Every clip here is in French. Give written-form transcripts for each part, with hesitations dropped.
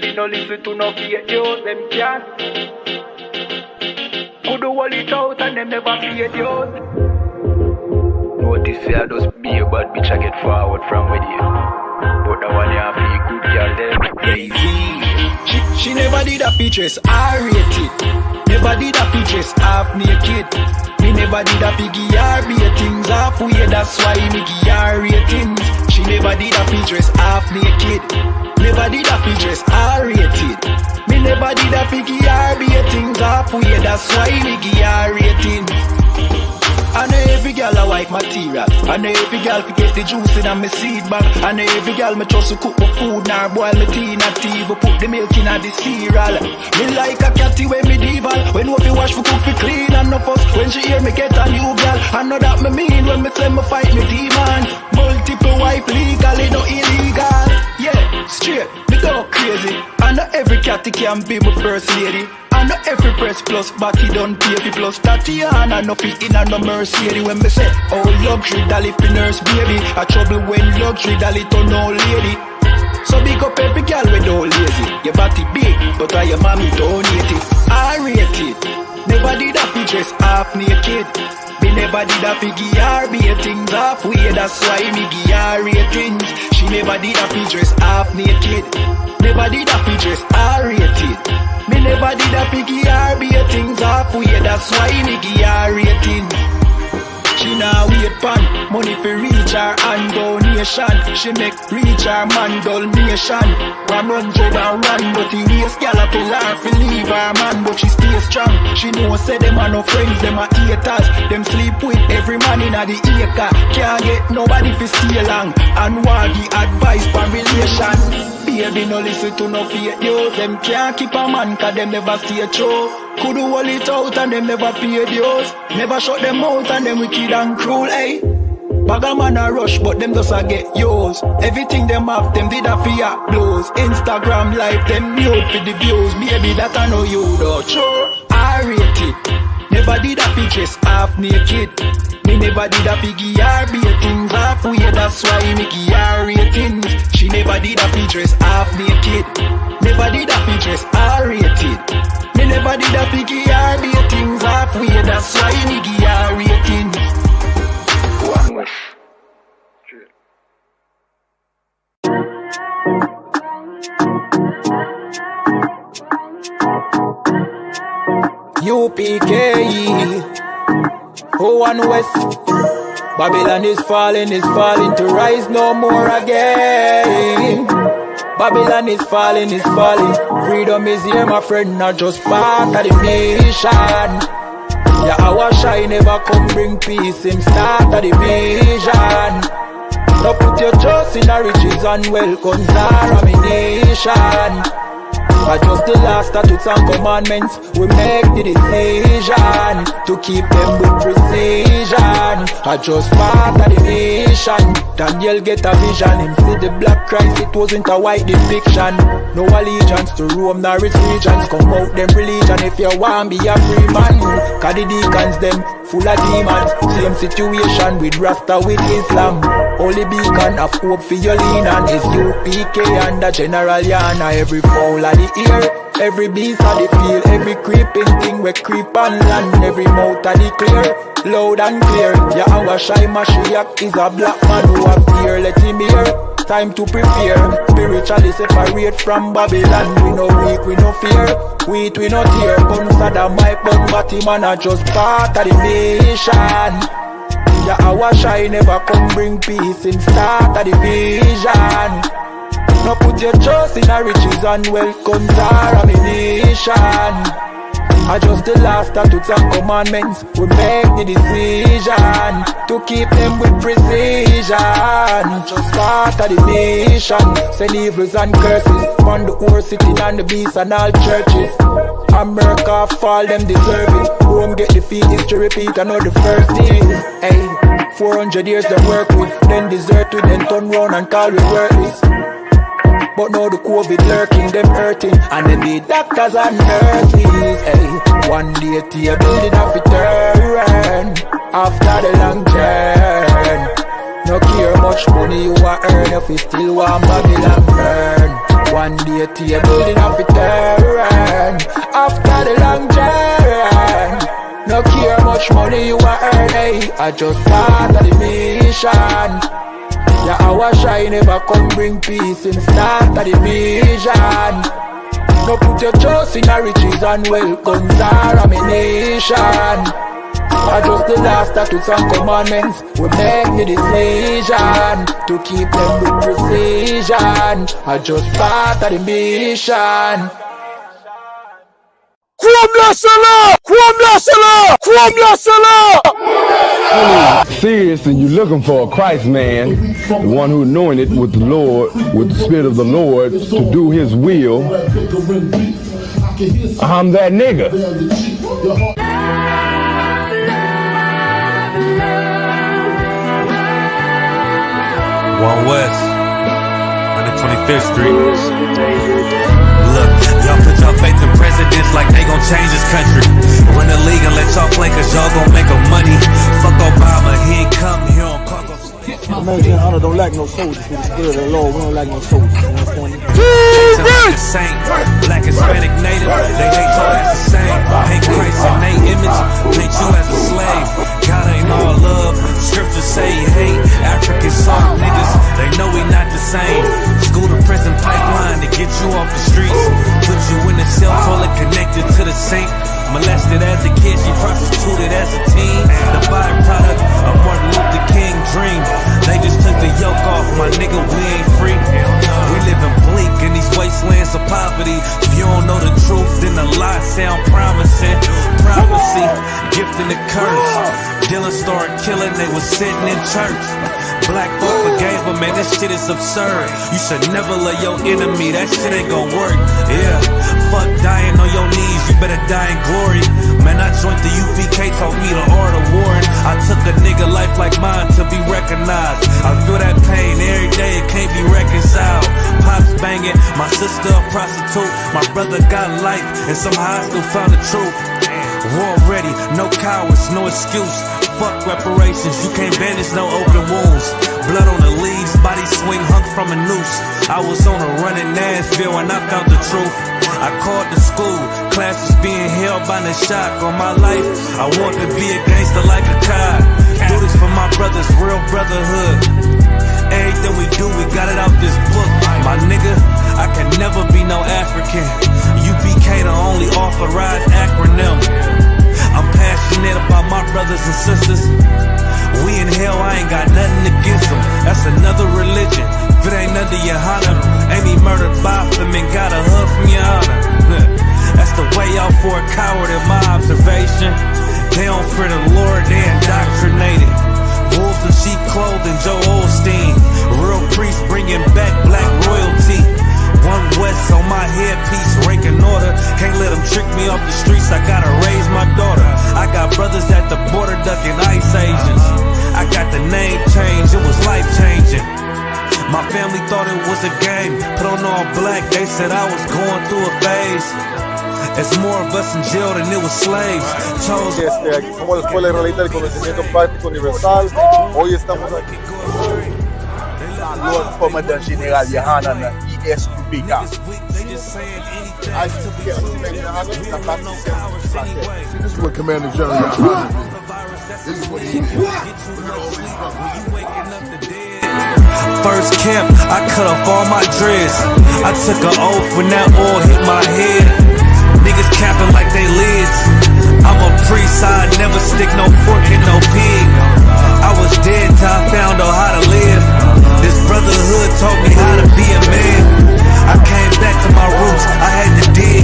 Baby, no listen to no fake news, them can't. Could do all it out and them never fake news. Notice I just be a bad bitch, I get forward from with you. But the one you have to good girl them lazy. She never did a features, R-rated. Never did a features, half naked. Me never did a piggy R-rated things halfway, that's why me give R-ratings. She never did a features, half naked. Never did a features, R-rated. Me never did a piggy R-rated things halfway, that's why me give R-ratings. I know every girl I like material. I know every girl fi get the juice in my seed bag. I know every girl me trust to cook my food, nor boil my tea, not even put the milk in the cereal. Me like a catty when medieval, when no fi wash fi cook fi clean and no fuss. When she hear me get a new girl, I know that me mean when me say me fight me demon. Multiple wife legally, no illegal. Yeah, straight, me go crazy. I know every catty can be my first lady. I know every press plus body done pay fi plus Tatiana no fit in and no Mercedes. When me say oh luxury dolly fi nurse baby, a trouble when luxury dolly turn old lady. So big up every girl when don't lazy. Your body big but I your mommy donate it. R-rated. Never did a fi dress half naked. Me never did a fi give R-rated things halfway, that's why me give R-ratings. She never did a fi dress half naked. Never did a fi dress R-rated. Me never did a piggy R-rated things halfway, that's why me give R-ratings. She now wait pan money for reach her and donation. She make reach her man donation. 100 and run, but the waist gal a tell her fi leave her man, but she stay strong. She know say them are no friends, them are haters. Them sleep with every man in the acre. Can't get nobody fi stay long and want the advice for relation. Baby, no listen to no fake news. Them can't keep a man cause them never stay true. Could do all it out and them never pay dues. Never shut them out and them wicked and cruel, eh? Bag a man a rush but them just a get yours. Everything them have them did a fear blows. Instagram live them mute for the views. Baby that I know you though. Sure, R-rated. Never did a features half naked. Me never did a piggy R-rated things halfway, that's why me give R-ratings. She never did a features half naked. Never did a features R-rated. Me never did a piggy R-rated things halfway, that's why me give R-ratings. One wish. UPK 01 West. Babylon is falling to rise no more again. Babylon is falling. Freedom is here, my friend, not just part of the nation. Yeah, our shine never come bring peace in start of the vision. Now put your trust in the riches and wealth, contamination. But just the last statutes and commandments, we make the decision to keep them with precision. I just part of the nation. Daniel get a vision, him see the black Christ, it wasn't a white depiction. No allegiance to Rome nor its regions, come out them religion if you want be a free man. Cause the deacons them full of demons, same situation with Rasta with Islam. Only beacon of hope for your lean on is UPK and the General Yana. Every fowl of the ear, every beast of the field, every creeping thing we creep on land, every mouth of the clear, loud and clear. Yeah, our Shai Mashiach is a black man who have fear, let him hear. Time to prepare, spiritually separate from Babylon. We no weak, we no fear, wheat we no tear. Gun Saddam, my bun, but him and are just part of the nation. Yeah, our Shai never come bring peace in start of the vision. Now put your trust in the riches and wealth, contamination. Adjust the last statutes and commandments, we make the decision to keep them with precision. Just part of the nation, send evils and curses on the whole city and the beasts and all churches. America fall, them deserve it. Rome get defeat, history repeat, I know the first thing. Hey, 400 years they work with, then desert with, then turn round and call we worthless. But now the COVID lurking, them hurting, and then the doctors and nurses. Hey, one day to building up a turn after the long journey. No care much money you a earn if you still want Babylon burn. One day table enough it turn. After the long journey, no care much money you are earning. I just start the mission. Yeah, our shine never come bring peace in start of the vision. No put your trust in our riches and wealth, guns are ammunition. I just the last statutes and commandments. We make the decision to keep them with precision. I just part of the mission. Seriously, you're looking for a Christ man, the one who anointed with the Lord, with the Spirit of the Lord, to do His will. I'm that nigga. One West, 125th Street. Look, y'all put your faith in presidents like they gon' change this country. Run the league and let y'all play cause y'all gon' make a money. Fuck Obama, he ain't come here on Congo. American honor don't lack no soldiers. With the Spirit of the Lord, we don't lack no soldiers. You understand me? Like the saint, black, Hispanic, native, they hate y'all as the same. Hate Christ in their image, paint you as a slave. God ain't all love, scriptures say he hate African soft niggas, they know we not the same. School to prison pipeline to get you off the streets. Put you in the cell toilet connected to the sink. Molested as a kid, she prostituted as a teen. The byproduct of Martin Luther King dream. They just took the yoke off, my nigga, we ain't free. We living bleak in these wastelands of poverty. If you don't know the truth, then the lies sound promising. Prophecy, gift and the curse. Dylan started killing, they was sitting in church. Black folk forgave him, man, this shit is absurd. You should never love your enemy, that shit ain't gon' work. Yeah, fuck dying on your knees, you better die in glory. Man, I joined the UPK, taught me the art of warring. I took a nigga life like mine to be recognized. I feel that pain every day, it can't be reconciled. Pops banging, my sister a prostitute. My brother got life, and somehow I still found the truth. War ready, no cowards, no excuse. Fuck reparations, you can't bandage no open wounds. Blood on the leaves, body swing hung from a noose. I was on a run in Nashville and I found the truth. I called the school, classes being held by the shock on my life. I want to be a gangster like a cop. Do this for my brothers, real brotherhood. Everything we do, we got it out this book. My nigga, I can never be no African. UPK the only authorized acronym. I'm passionate about my brothers and sisters. We in hell, I ain't got nothing against them. That's another religion. If it ain't under your honor, ain't me murdered by them and got a hug from your honor. That's the way out for a coward in my observation. They don't fear the Lord, they indoctrinated. Wolves in sheep clothing, Joe Osteen. Real priest bringing back black royalty. One West on my headpiece, ranking order. Can't let them trick me off the streets, I gotta raise my daughter. I got brothers at the border ducking ICE agents. I got the name change, it was life changing. My family thought it was a game. Put on all black, they said I was going through a phase. It's more of us in jail than it was slaves. Aquí somos la Escuela Israelita del Conocimiento Práctico Universal. Hoy estamos aquí. Lord Commandant General Yohanan ESUPK. This is what Commander General Yohanan did. This is what he did. First camp, I cut off all my dreads. I took an oath when that oil hit my head. Niggas capping like they lids. I'm a priest, I never stick no fork in no pig. I was dead till I found out how to live. This brotherhood taught me how to be a man. I came back to my roots, I had to dig.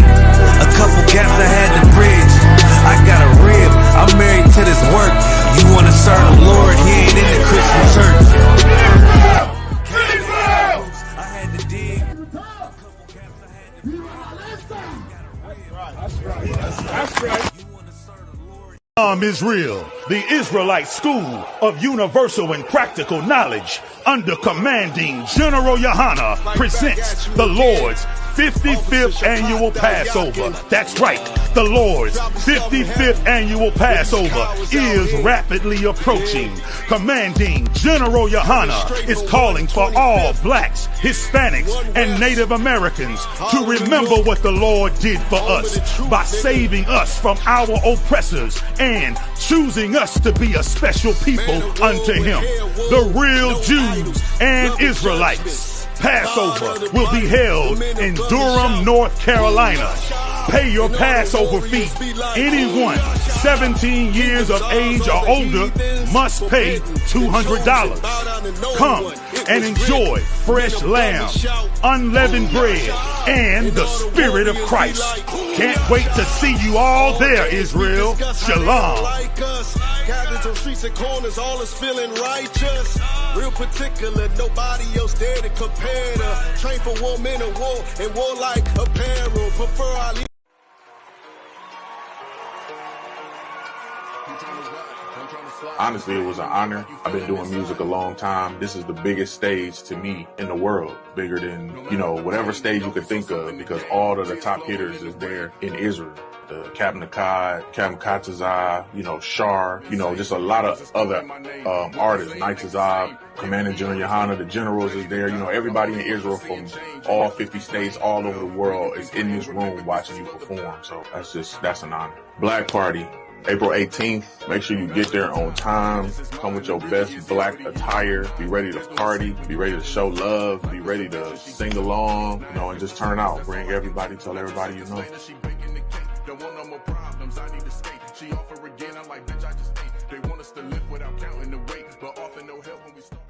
A couple gaps I had to bridge. I got a rib, I'm married to this work. You wanna serve the Lord, he ain't in the Christian church. I had to dig. That's right. Israel, the Israelite School of Universal and Practical Knowledge, under commanding General Yohana, presents the Lord's 55th annual Passover. That's right. The Lord's 55th annual Passover is rapidly approaching. Commanding General Yohana is calling for all blacks, Hispanics, and Native Americans to remember what the Lord did for us by saving us from our oppressors and choosing us to be a special people unto Him, the real Jews and Israelites. Passover will be held in Durham, North Carolina. Pay your Passover fee. Anyone 17 years of age or older must pay $200. Come and enjoy fresh lamb, unleavened bread, and the Spirit of Christ. Can't wait to see you all there, Israel. Shalom. Gathered on streets and corners, all is feeling righteous. Real particular, nobody else there to compare to. Train for war, men of war, and warlike apparel. Prefer our Honestly, it was an honor. I've been doing music a long time. This is the biggest stage to me in the world, bigger than, whatever stage you could think of, because all of the top hitters is there in Israel. The Captain Akkad, Captain Katazai, Shar, just a lot of other artists, Night Azab, Commanding General Yohana, the generals is there. Everybody in Israel from all 50 states, all over the world is in this room watching you perform. So that's an honor. Black Party, April 18th. Make sure you get there on time. Come with your best black attire. Be ready to party. Be ready to show love. Be ready to sing along, and just turn out. Bring everybody, tell everybody you know. Don't want no more problems, I need to skate. She offer again, I'm like, bitch, I just ate. They want us to live without counting the weight, but often no help when we start.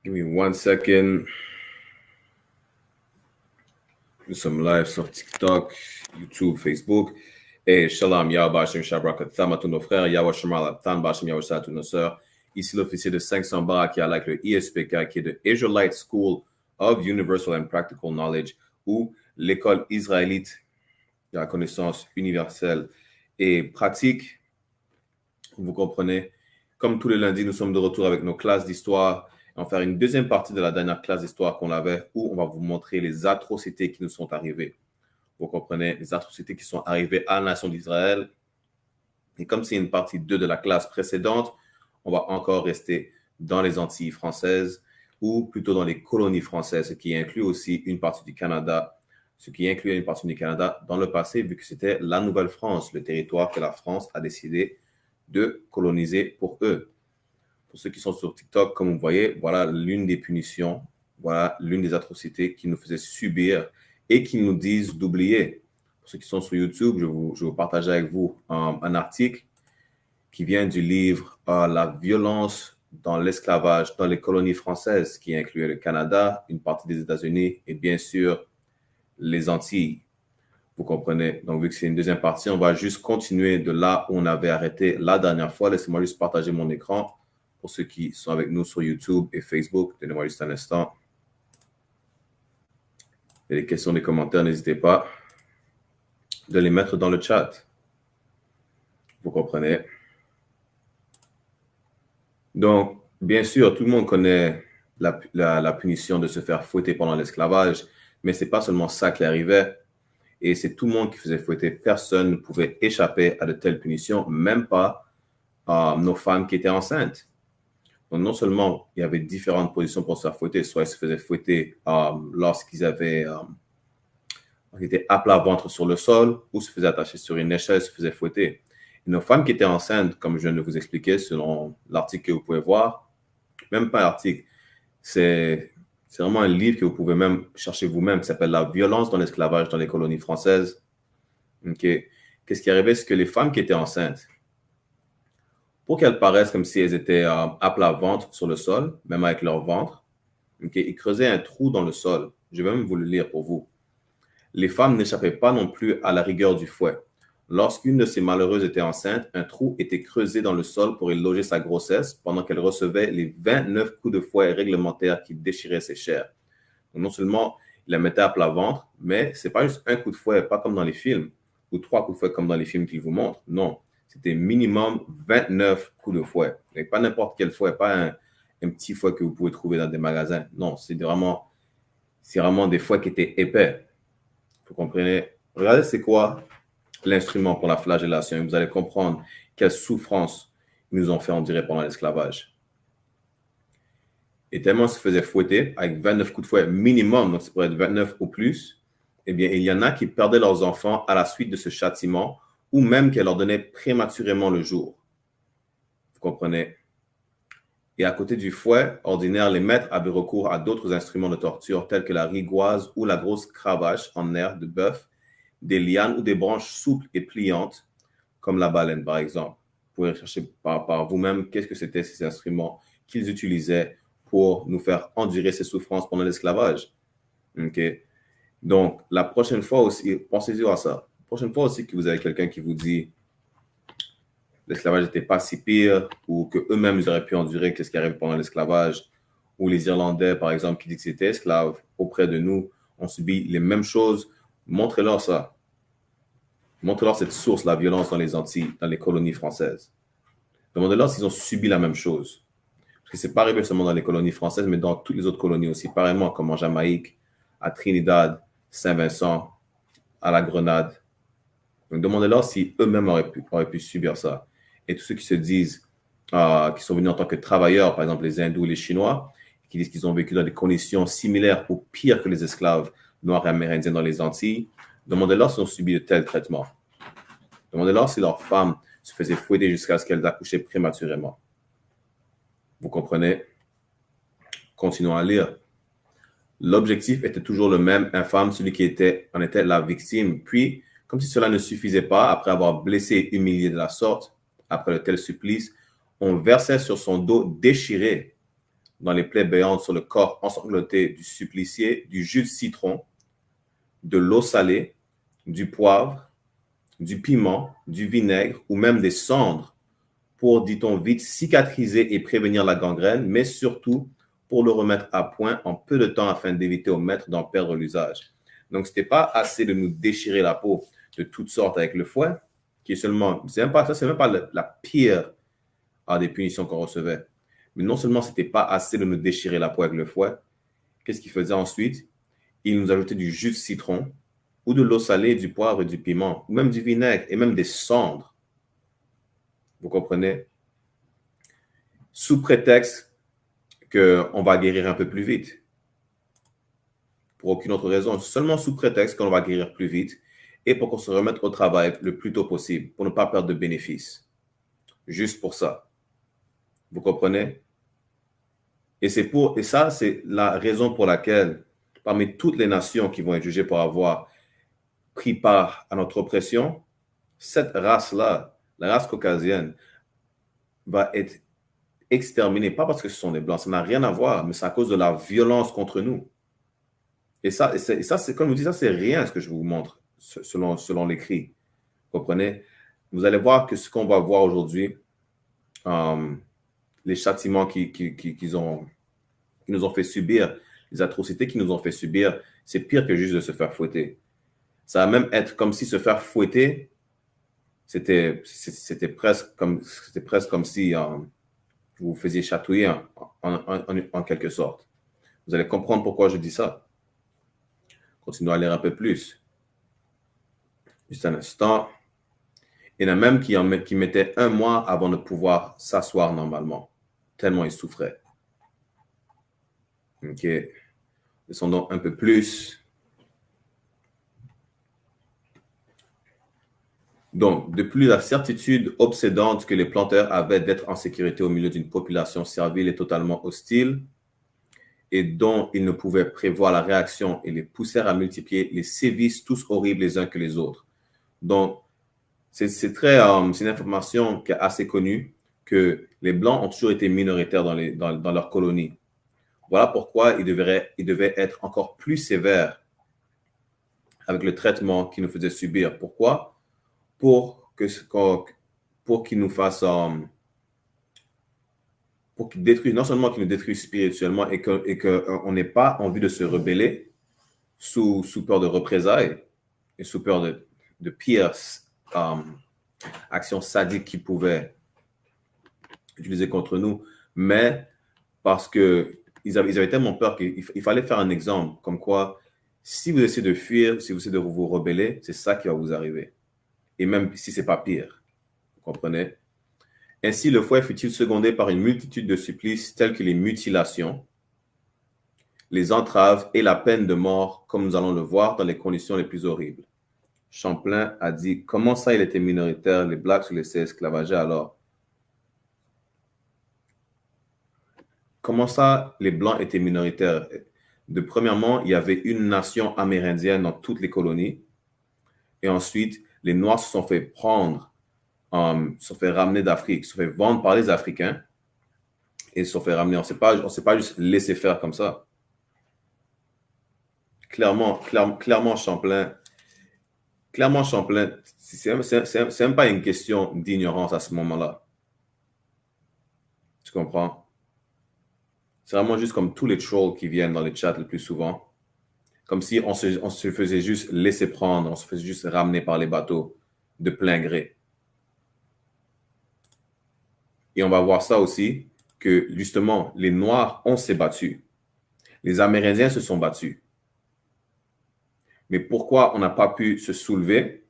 Give me 1 second. Nous sommes live sur TikTok, YouTube, Facebook. Et Shalom, Yahweh Hashem Shabrak, à tous nos frères, Yahweh Shemal, Tan Bashem, Yahweh à tous nos sœurs. Ici l'officier de 500 Barak qui est avec le ISPK, qui est de Israelite School of Universal and Practical Knowledge, ou l'école israélite de la connaissance universelle et pratique. Vous comprenez? Comme tous les lundis, nous sommes de retour avec nos classes d'histoire. On va faire une deuxième partie de la dernière classe d'histoire qu'on avait, où on va vous montrer les atrocités qui nous sont arrivées. Vous comprenez? Les atrocités qui sont arrivées à la nation d'Israël. Et comme c'est une partie 2 de la classe précédente, on va encore rester dans les Antilles françaises, ou plutôt dans les colonies françaises, ce qui inclut aussi une partie du Canada, dans le passé, vu que c'était la Nouvelle-France, le territoire que la France a décidé de coloniser pour eux. Pour ceux qui sont sur TikTok, comme vous voyez, voilà l'une des punitions, voilà l'une des atrocités qui nous faisaient subir et qui nous disent d'oublier. Pour ceux qui sont sur YouTube, je vais vous partager avec vous un article qui vient du livre « La violence dans l'esclavage dans les colonies françaises » qui incluait le Canada, une partie des États-Unis et bien sûr les Antilles. Vous comprenez? Donc, vu que c'est une deuxième partie, on va juste continuer de là où on avait arrêté la dernière fois. Laissez-moi juste partager mon écran pour ceux qui sont avec nous sur YouTube et Facebook. Donnez-moi juste un instant. Il y a des questions, des commentaires, n'hésitez pas de les mettre dans le chat. Vous comprenez? Donc, bien sûr, tout le monde connaît la punition de se faire fouetter pendant l'esclavage, mais ce n'est pas seulement ça qui arrivait. Et c'est tout le monde qui faisait fouetter. Personne ne pouvait échapper à de telles punitions, même pas nos femmes qui étaient enceintes. Donc, non seulement il y avait différentes positions pour se faire fouetter, soit ils se faisaient fouetter lorsqu'ils étaient à plat ventre sur le sol, ou se faisaient attacher sur une échelle, se faisaient fouetter. Et nos femmes qui étaient enceintes, comme je viens de vous expliquer, selon l'article que vous pouvez voir, même pas un article, c'est vraiment un livre que vous pouvez même chercher vous-même, qui s'appelle « La violence dans l'esclavage dans les colonies françaises ». Okay. Qu'est-ce qui arrivait? C'est que les femmes qui étaient enceintes, pour qu'elles paraissent comme si elles étaient à plat ventre sur le sol, même avec leur ventre, ils creusaient un trou dans le sol. Je vais même vous le lire pour vous. Les femmes n'échappaient pas non plus à la rigueur du fouet. Lorsqu'une de ces malheureuses était enceinte, un trou était creusé dans le sol pour y loger sa grossesse pendant qu'elle recevait les 29 coups de fouet réglementaires qui déchiraient ses chairs. Donc, non seulement il la mettait à plat ventre, mais ce n'est pas juste un coup de fouet, pas comme dans les films, ou 3 coups de fouet comme dans les films qu'ils vous montrent. Non, c'était minimum 29 coups de fouet. Et pas n'importe quel fouet, pas un petit fouet que vous pouvez trouver dans des magasins. Non, c'est vraiment des fouets qui étaient épais. Vous comprenez? Regardez c'est quoi l'instrument pour la flagellation. Et vous allez comprendre quelle souffrance ils nous ont fait endurer pendant l'esclavage. Et tellement ils se faisaient fouetter avec 29 coups de fouet minimum, donc ça pourrait être 29 ou plus, eh bien, il y en a qui perdaient leurs enfants à la suite de ce châtiment ou même qu'elle leur donnait prématurément le jour. Vous comprenez? Et à côté du fouet ordinaire, les maîtres avaient recours à d'autres instruments de torture tels que la rigoise ou la grosse cravache en nerf de bœuf, des lianes ou des branches souples et pliantes, comme la baleine par exemple. Vous pouvez chercher par vous-même qu'est-ce que c'était ces instruments qu'ils utilisaient pour nous faire endurer ces souffrances pendant l'esclavage. Okay? Donc, la prochaine fois aussi, pensez-y à ça. La prochaine fois aussi que vous avez quelqu'un qui vous dit l'esclavage n'était pas si pire ou qu'eux-mêmes ils auraient pu endurer qu'est-ce qui arrive pendant l'esclavage, ou les Irlandais, par exemple, qui disent qu'ils étaient esclaves auprès de nous, ont subi les mêmes choses, montrez-leur ça. Montrez-leur cette source, la violence dans les Antilles, dans les colonies françaises. Demandez-leur s'ils ont subi la même chose. Parce que ce n'est pas arrivé seulement dans les colonies françaises, mais dans toutes les autres colonies aussi, pareillement comme en Jamaïque, à Trinidad, Saint-Vincent, à la Grenade. Donc, demandez-leur si eux-mêmes auraient pu subir ça. Et tous ceux qui se disent, qui sont venus en tant que travailleurs, par exemple les Hindous, les Chinois, qui disent qu'ils ont vécu dans des conditions similaires ou pires que les esclaves noirs et amérindiens dans les Antilles, demandez-leur s'ils ont subi de tels traitements. Demandez-leur si leurs femmes se faisaient fouetter jusqu'à ce qu'elles accouchaient prématurément. Vous comprenez? Continuons à lire. L'objectif était toujours le même, infâme, celui qui en était la victime. Puis, comme si cela ne suffisait pas, après avoir blessé et humilié de la sorte, après de tels supplices, on versait sur son dos déchiré, dans les plaies béantes sur le corps ensanglanté du supplicié, du jus de citron, de l'eau salée, du poivre, du piment, du vinaigre ou même des cendres pour, dit-on vite, cicatriser et prévenir la gangrène, mais surtout pour le remettre à point en peu de temps afin d'éviter au maître d'en perdre l'usage. Donc, ce n'était pas assez de nous déchirer la peau de toutes sortes avec le fouet, qui est seulement, c'est même pas la pire des punitions qu'on recevait. Mais non seulement ce n'était pas assez de nous déchirer la peau avec le fouet, qu'est-ce qu'il faisait ensuite? Il nous ajoutait du jus de citron, ou de l'eau salée, du poivre et du piment, ou même du vinaigre, et même des cendres. Vous comprenez? Sous prétexte qu'on va guérir un peu plus vite. Pour aucune autre raison, seulement sous prétexte qu'on va guérir plus vite et pour qu'on se remette au travail le plus tôt possible, pour ne pas perdre de bénéfices. Juste pour ça. Vous comprenez? Et ça, c'est la raison pour laquelle, parmi toutes les nations qui vont être jugées pour avoir pris part à notre oppression, cette race-là, la race caucasienne, va être exterminée, pas parce que ce sont des Blancs, ça n'a rien à voir, mais c'est à cause de la violence contre nous. Et ça c'est comme je vous dis, ça, c'est rien ce que je vous montre, selon l'écrit. Vous comprenez? Vous allez voir que ce qu'on va voir aujourd'hui, les châtiments qu'ils nous ont fait subir, les atrocités qu'ils nous ont fait subir, c'est pire que juste de se faire fouetter. Ça va même être comme si se faire fouetter, c'était presque comme si vous vous faisiez chatouiller en quelque sorte. Vous allez comprendre pourquoi je dis ça. Continuons à lire un peu plus. Juste un instant. Il y en a même qui mettaient 1 mois avant de pouvoir s'asseoir normalement, tellement ils souffraient. OK. Descendons un peu plus. Donc, de plus, la certitude obsédante que les planteurs avaient d'être en sécurité au milieu d'une population servile et totalement hostile, et dont ils ne pouvaient prévoir la réaction et les poussèrent à multiplier les sévices tous horribles les uns que les autres. Donc, c'est une information qui est assez connue, que les Blancs ont toujours été minoritaires dans leur colonie. Voilà pourquoi ils devaient être encore plus sévères avec le traitement qu'ils nous faisaient subir. Pourquoi? Pour qu'ils nous fassent, pour qu'ils détruisent, non seulement qu'ils nous détruisent spirituellement et qu'on n'ait pas envie de se rebeller sous peur de représailles et sous peur de pires actions sadiques qu'ils pouvaient utiliser contre nous, mais parce qu'ils avaient tellement peur qu'il fallait faire un exemple, comme quoi, si vous essayez de fuir, si vous essayez de vous rebeller, c'est ça qui va vous arriver. Et même si ce n'est pas pire, vous comprenez? Ainsi, le fouet fut-il secondé par une multitude de supplices tels que les mutilations, les entraves et la peine de mort, comme nous allons le voir dans les conditions les plus horribles. Champlain a dit, comment ça il était minoritaire, les Blacks se laissaient esclavager alors? Comment ça les Blancs étaient minoritaires? Premièrement, il y avait une nation amérindienne dans toutes les colonies. Et ensuite, les Noirs se sont fait prendre, se sont fait ramener d'Afrique, se sont fait vendre par les Africains et se sont fait ramener. On ne s'est pas juste laissé faire comme ça. Clairement, Champlain, c'est même pas une question d'ignorance à ce moment-là. Tu comprends? C'est vraiment juste comme tous les trolls qui viennent dans les chats le plus souvent. Comme si on se faisait juste laisser prendre, on se faisait juste ramener par les bateaux de plein gré. Et on va voir ça aussi, que justement, les Noirs, on s'est battus. Les Amérindiens se sont battus. Mais pourquoi on n'a pas pu se soulever?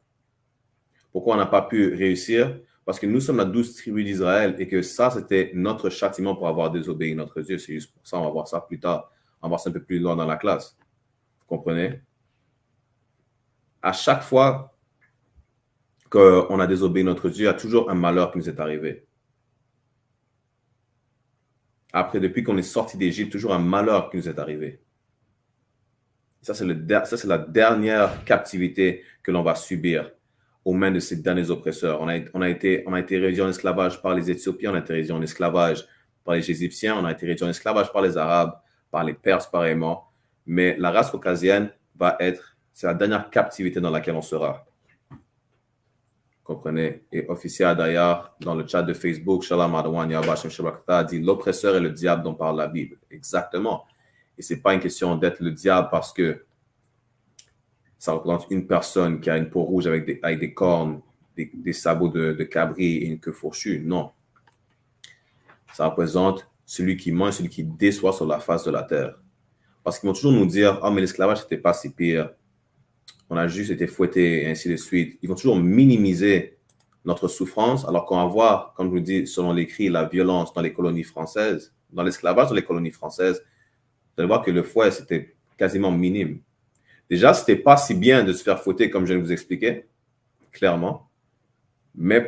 Pourquoi on n'a pas pu réussir? Parce que nous sommes la 12 tribu d'Israël et que ça, c'était notre châtiment pour avoir désobéi notre Dieu. C'est juste pour ça, on va voir ça plus tard. On va voir ça un peu plus loin dans la classe. Vous comprenez? À chaque fois qu'on a désobéi notre Dieu, il y a toujours un malheur qui nous est arrivé. Après, depuis qu'on est sorti d'Égypte, toujours un malheur qui nous est arrivé. Ça, c'est la dernière captivité que l'on va subir aux mains de ces derniers oppresseurs. On a été réduit en esclavage par les Éthiopiens, on a été réduit en esclavage par les Égyptiens, on a été réduit en esclavage par les Arabes, par les Perses pareillement. Mais la race caucasienne c'est la dernière captivité dans laquelle on sera. Vous comprenez? Et Officier d'ailleurs, dans le chat de Facebook, Shalom Adawan Yabashim Shabakata dit l'oppresseur est le diable dont parle la Bible. Exactement. Et ce n'est pas une question d'être le diable parce que ça représente une personne qui a une peau rouge avec des cornes, des sabots de cabri et une queue fourchue. Non. Ça représente celui qui ment et celui qui déçoit sur la face de la terre. Parce qu'ils vont toujours nous dire « Ah, mais l'esclavage, ce n'était pas si pire. On a juste été fouettés et ainsi de suite. » Ils vont toujours minimiser notre souffrance alors qu'on va voir, comme je vous dis, selon l'écrit, la violence dans les colonies françaises, dans l'esclavage dans les colonies françaises. Vous allez voir que le fouet, c'était quasiment minime. Déjà, ce n'était pas si bien de se faire fouetter, comme je viens de vous expliquer, clairement. Mais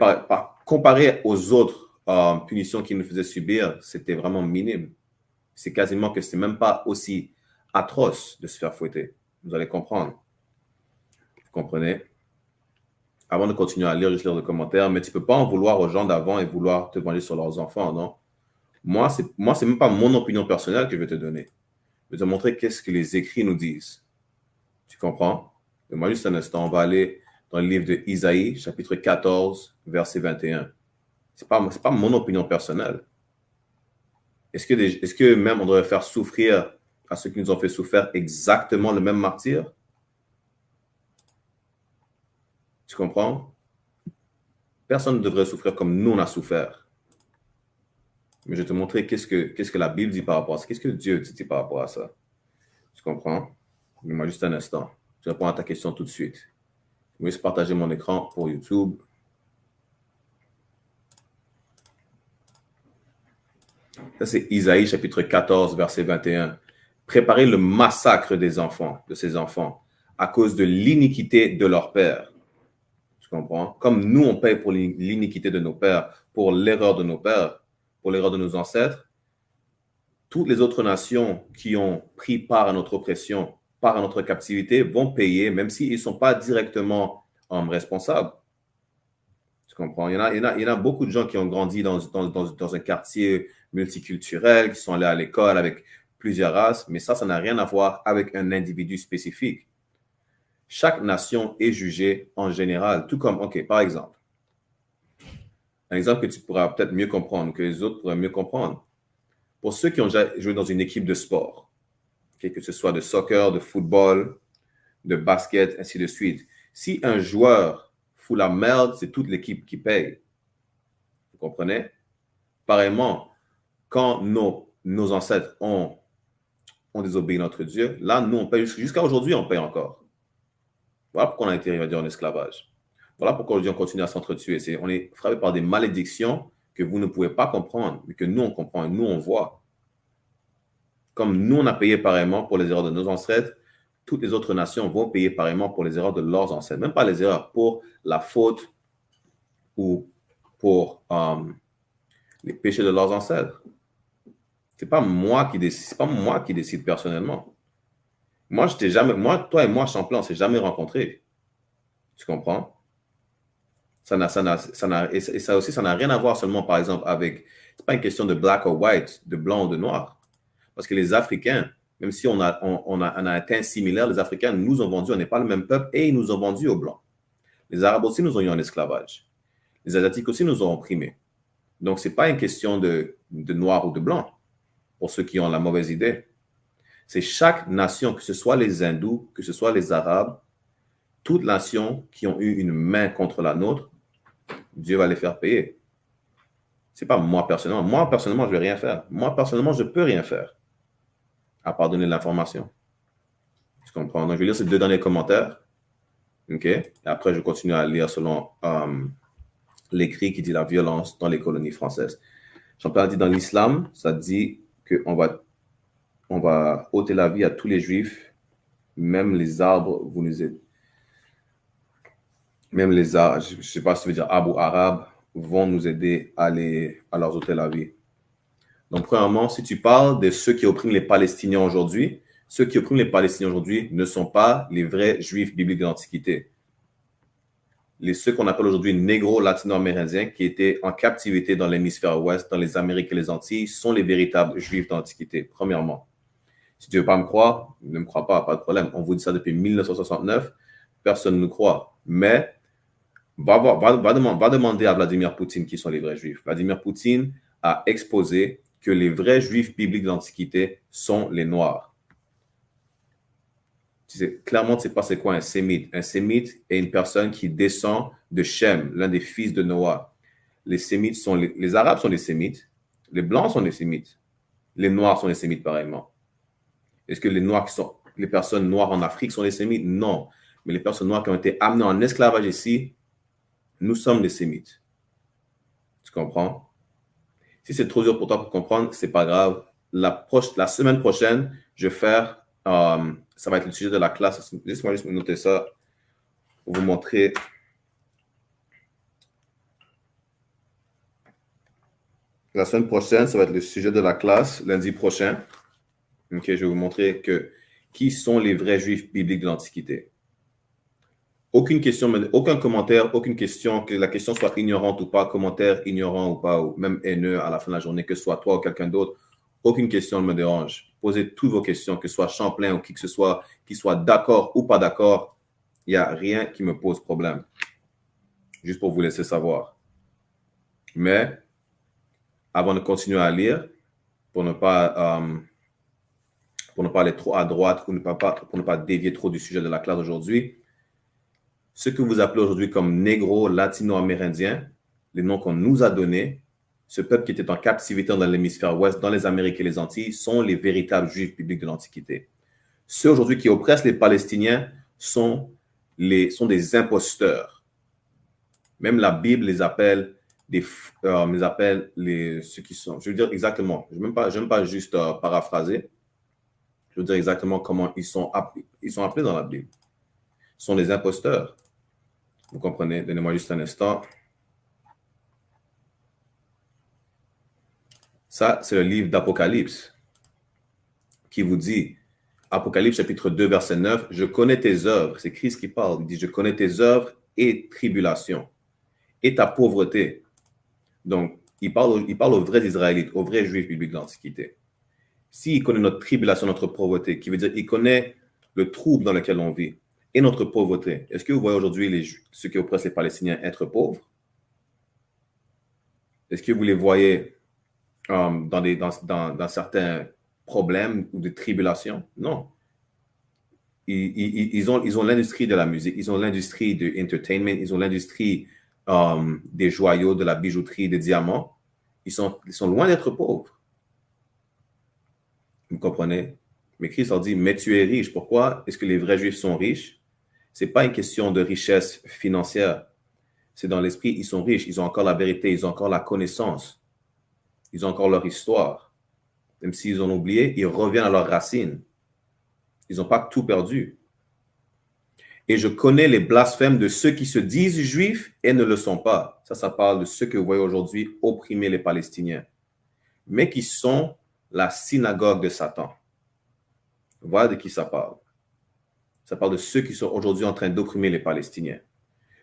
comparé aux autres punitions qu'ils nous faisaient subir, c'était vraiment minime. C'est quasiment que ce n'est même pas aussi atroce de se faire fouetter. Vous allez comprendre. Vous comprenez? Avant de continuer à lire, juste lire les commentaires, mais tu ne peux pas en vouloir aux gens d'avant et vouloir te venger sur leurs enfants, non? Moi, c'est même pas mon opinion personnelle que je vais te donner. Je vais te montrer qu'est-ce que les écrits nous disent. Tu comprends? Donne-moi juste un instant. On va aller dans le livre de Isaïe, chapitre 14, verset 21. C'est pas mon opinion personnelle. Est-ce que même on devrait faire souffrir à ceux qui nous ont fait souffrir exactement le même martyre? Tu comprends? Personne ne devrait souffrir comme nous on a souffert. Mais je vais te montrer qu'est-ce que la Bible dit par rapport à ça. Qu'est-ce que Dieu dit par rapport à ça? Tu comprends? Donne-moi juste un instant. Je réponds à ta question tout de suite. Je vais juste partager mon écran pour YouTube. Ça, c'est Isaïe, chapitre 14, verset 21. Préparez le massacre de ces enfants, à cause de l'iniquité de leur père. Tu comprends? Comme nous, on paye pour l'iniquité de nos pères, pour l'erreur de nos pères, pour l'erreur de nos ancêtres, toutes les autres nations qui ont pris part à notre oppression, part à notre captivité, vont payer, même s'ils ne sont pas directement responsables. Tu comprends? Il y en a beaucoup de gens qui ont grandi dans un quartier multiculturel, qui sont allés à l'école avec plusieurs races, mais ça n'a rien à voir avec un individu spécifique. Chaque nation est jugée en général, tout comme, OK, par exemple, un exemple que tu pourras peut-être mieux comprendre, que les autres pourraient mieux comprendre. Pour ceux qui ont déjà joué dans une équipe de sport, okay, que ce soit de soccer, de football, de basket, ainsi de suite, si un joueur fout la merde, c'est toute l'équipe qui paye. Vous comprenez? Pareillement, quand nos nos ancêtres ont désobéi notre Dieu, là, nous, on paye, jusqu'à aujourd'hui, on paye encore. Voilà pourquoi on a été réduit en esclavage. Voilà pourquoi aujourd'hui, on continue à s'entretuer. On est frappé par des malédictions que vous ne pouvez pas comprendre, mais que nous, on comprend et nous, on voit. Comme nous, on a payé pareillement pour les erreurs de nos ancêtres, toutes les autres nations vont payer pareillement pour les erreurs de leurs ancêtres. Même pas les erreurs, pour la faute ou pour les péchés de leurs ancêtres. C'est pas moi qui décide personnellement. Moi, toi et moi, Champlain, on ne s'est jamais rencontrés. Tu comprends? Et ça aussi, ça n'a rien à voir seulement, par exemple, avec... C'est pas une question de black or white, de blanc ou de noir. Parce que les Africains, même si on a un teint similaire, les Africains nous ont vendus, on n'est pas le même peuple, et ils nous ont vendus aux Blancs. Les Arabes aussi nous ont eu en esclavage. Les Asiatiques aussi nous ont opprimés. Donc, ce n'est pas une question de noir ou de blanc, pour ceux qui ont la mauvaise idée. C'est chaque nation, que ce soit les Hindous, que ce soit les Arabes, toutes les nations qui ont eu une main contre la nôtre, Dieu va les faire payer. Ce n'est pas moi personnellement. Moi, personnellement, je ne vais rien faire. Moi, personnellement, je ne peux rien faire, à part donner de l'information. Tu comprends? Donc, je vais lire ces 2 derniers commentaires. OK? Et après, je continue à lire selon l'écrit qui dit la violence dans les colonies françaises. Champlain dit dans l'islam, ça dit qu'on va ôter la vie à tous les juifs, même les arbres, vous nous êtes. Même les arbres, je ne sais pas si tu veux dire arbre ou arabe, vont nous aider à leur ôter la vie. Donc, premièrement, si tu parles de ceux qui oppriment les Palestiniens aujourd'hui, ceux qui oppriment les Palestiniens aujourd'hui ne sont pas les vrais juifs bibliques de l'Antiquité. Ceux qu'on appelle aujourd'hui négro-latino-amérindiens qui étaient en captivité dans l'hémisphère ouest, dans les Amériques et les Antilles, sont les véritables juifs d'Antiquité, premièrement. Si tu ne veux pas me croire, ne me crois pas de problème. On vous dit ça depuis 1969, personne ne nous croit. Mais va demander à Vladimir Poutine qui sont les vrais juifs. Vladimir Poutine a exposé que les vrais juifs bibliques de l'Antiquité sont les Noirs. Clairement, tu ne sais pas c'est quoi un sémite. Un sémite est une personne qui descend de Shem, l'un des fils de Noah. Les sémites sont les Arabes sont les sémites, les Blancs sont les sémites, les Noirs sont les sémites pareillement. Est-ce que les personnes noires en Afrique sont les sémites? Non. Mais les personnes noires qui ont été amenées en esclavage ici, nous sommes les sémites. Tu comprends? Si c'est trop dur pour toi pour comprendre, c'est pas grave. La semaine prochaine, je vais faire... ça va être le sujet de la classe. Laisse-moi juste noter ça pour vous montrer. La semaine prochaine, ça va être le sujet de la classe, lundi prochain. Ok, je vais vous montrer qui sont les vrais juifs bibliques de l'Antiquité. Aucune question, aucun commentaire, aucune question, que la question soit ignorante ou pas, commentaire ignorant ou pas, ou même haineux à la fin de la journée, que ce soit toi ou quelqu'un d'autre. Aucune question ne me dérange. Posez toutes vos questions, que ce soit Champlain ou qui que ce soit, qui soit d'accord ou pas d'accord. Il n'y a rien qui me pose problème. Juste pour vous laisser savoir. Mais, avant de continuer à lire, pour ne pas aller trop à droite ou pour ne pas dévier trop du sujet de la classe aujourd'hui, ce que vous appelez aujourd'hui comme négro, latino-amérindien, les noms qu'on nous a donnés, ce peuple qui était en captivité dans l'hémisphère ouest, dans les Amériques et les Antilles, sont les véritables juifs bibliques de l'Antiquité. Ceux aujourd'hui qui oppressent les Palestiniens sont des imposteurs. Même la Bible les appelle ceux qui sont. Je veux dire exactement. Je n'aime pas juste paraphraser. Je veux dire exactement comment ils sont appelés dans la Bible. Ce sont des imposteurs. Vous comprenez? Donnez-moi juste un instant. Ça, c'est le livre d'Apocalypse qui vous dit, Apocalypse chapitre 2, verset 9, « Je connais tes œuvres ». C'est Christ qui parle. Il dit, « Je connais tes œuvres et tribulations et ta pauvreté ». Donc, il parle aux vrais Israélites, aux vrais Juifs bibliques de l'Antiquité. S'il connaît notre tribulation, notre pauvreté, qui veut dire qu'il connaît le trouble dans lequel on vit et notre pauvreté, est-ce que vous voyez aujourd'hui ceux qui oppressent les Palestiniens être pauvres? Est-ce que vous les voyez dans certains problèmes ou de tribulations? Non. Ils ont l'industrie de la musique, ils ont l'industrie de l'entertainment, ils ont l'industrie des joyaux, de la bijouterie, des diamants. Ils sont loin d'être pauvres. Vous comprenez? Mais Christ leur dit, mais tu es riche. Pourquoi est-ce que les vrais Juifs sont riches? Ce n'est pas une question de richesse financière. C'est dans l'esprit, ils sont riches, ils ont encore la vérité, ils ont encore la connaissance, ils ont encore leur histoire. Même s'ils ont oublié, ils reviennent à leurs racines. Ils n'ont pas tout perdu. Et je connais les blasphèmes de ceux qui se disent juifs et ne le sont pas. Ça parle de ceux que vous voyez aujourd'hui opprimer les Palestiniens, mais qui sont la synagogue de Satan. Voilà de qui ça parle. Ça parle de ceux qui sont aujourd'hui en train d'opprimer les Palestiniens.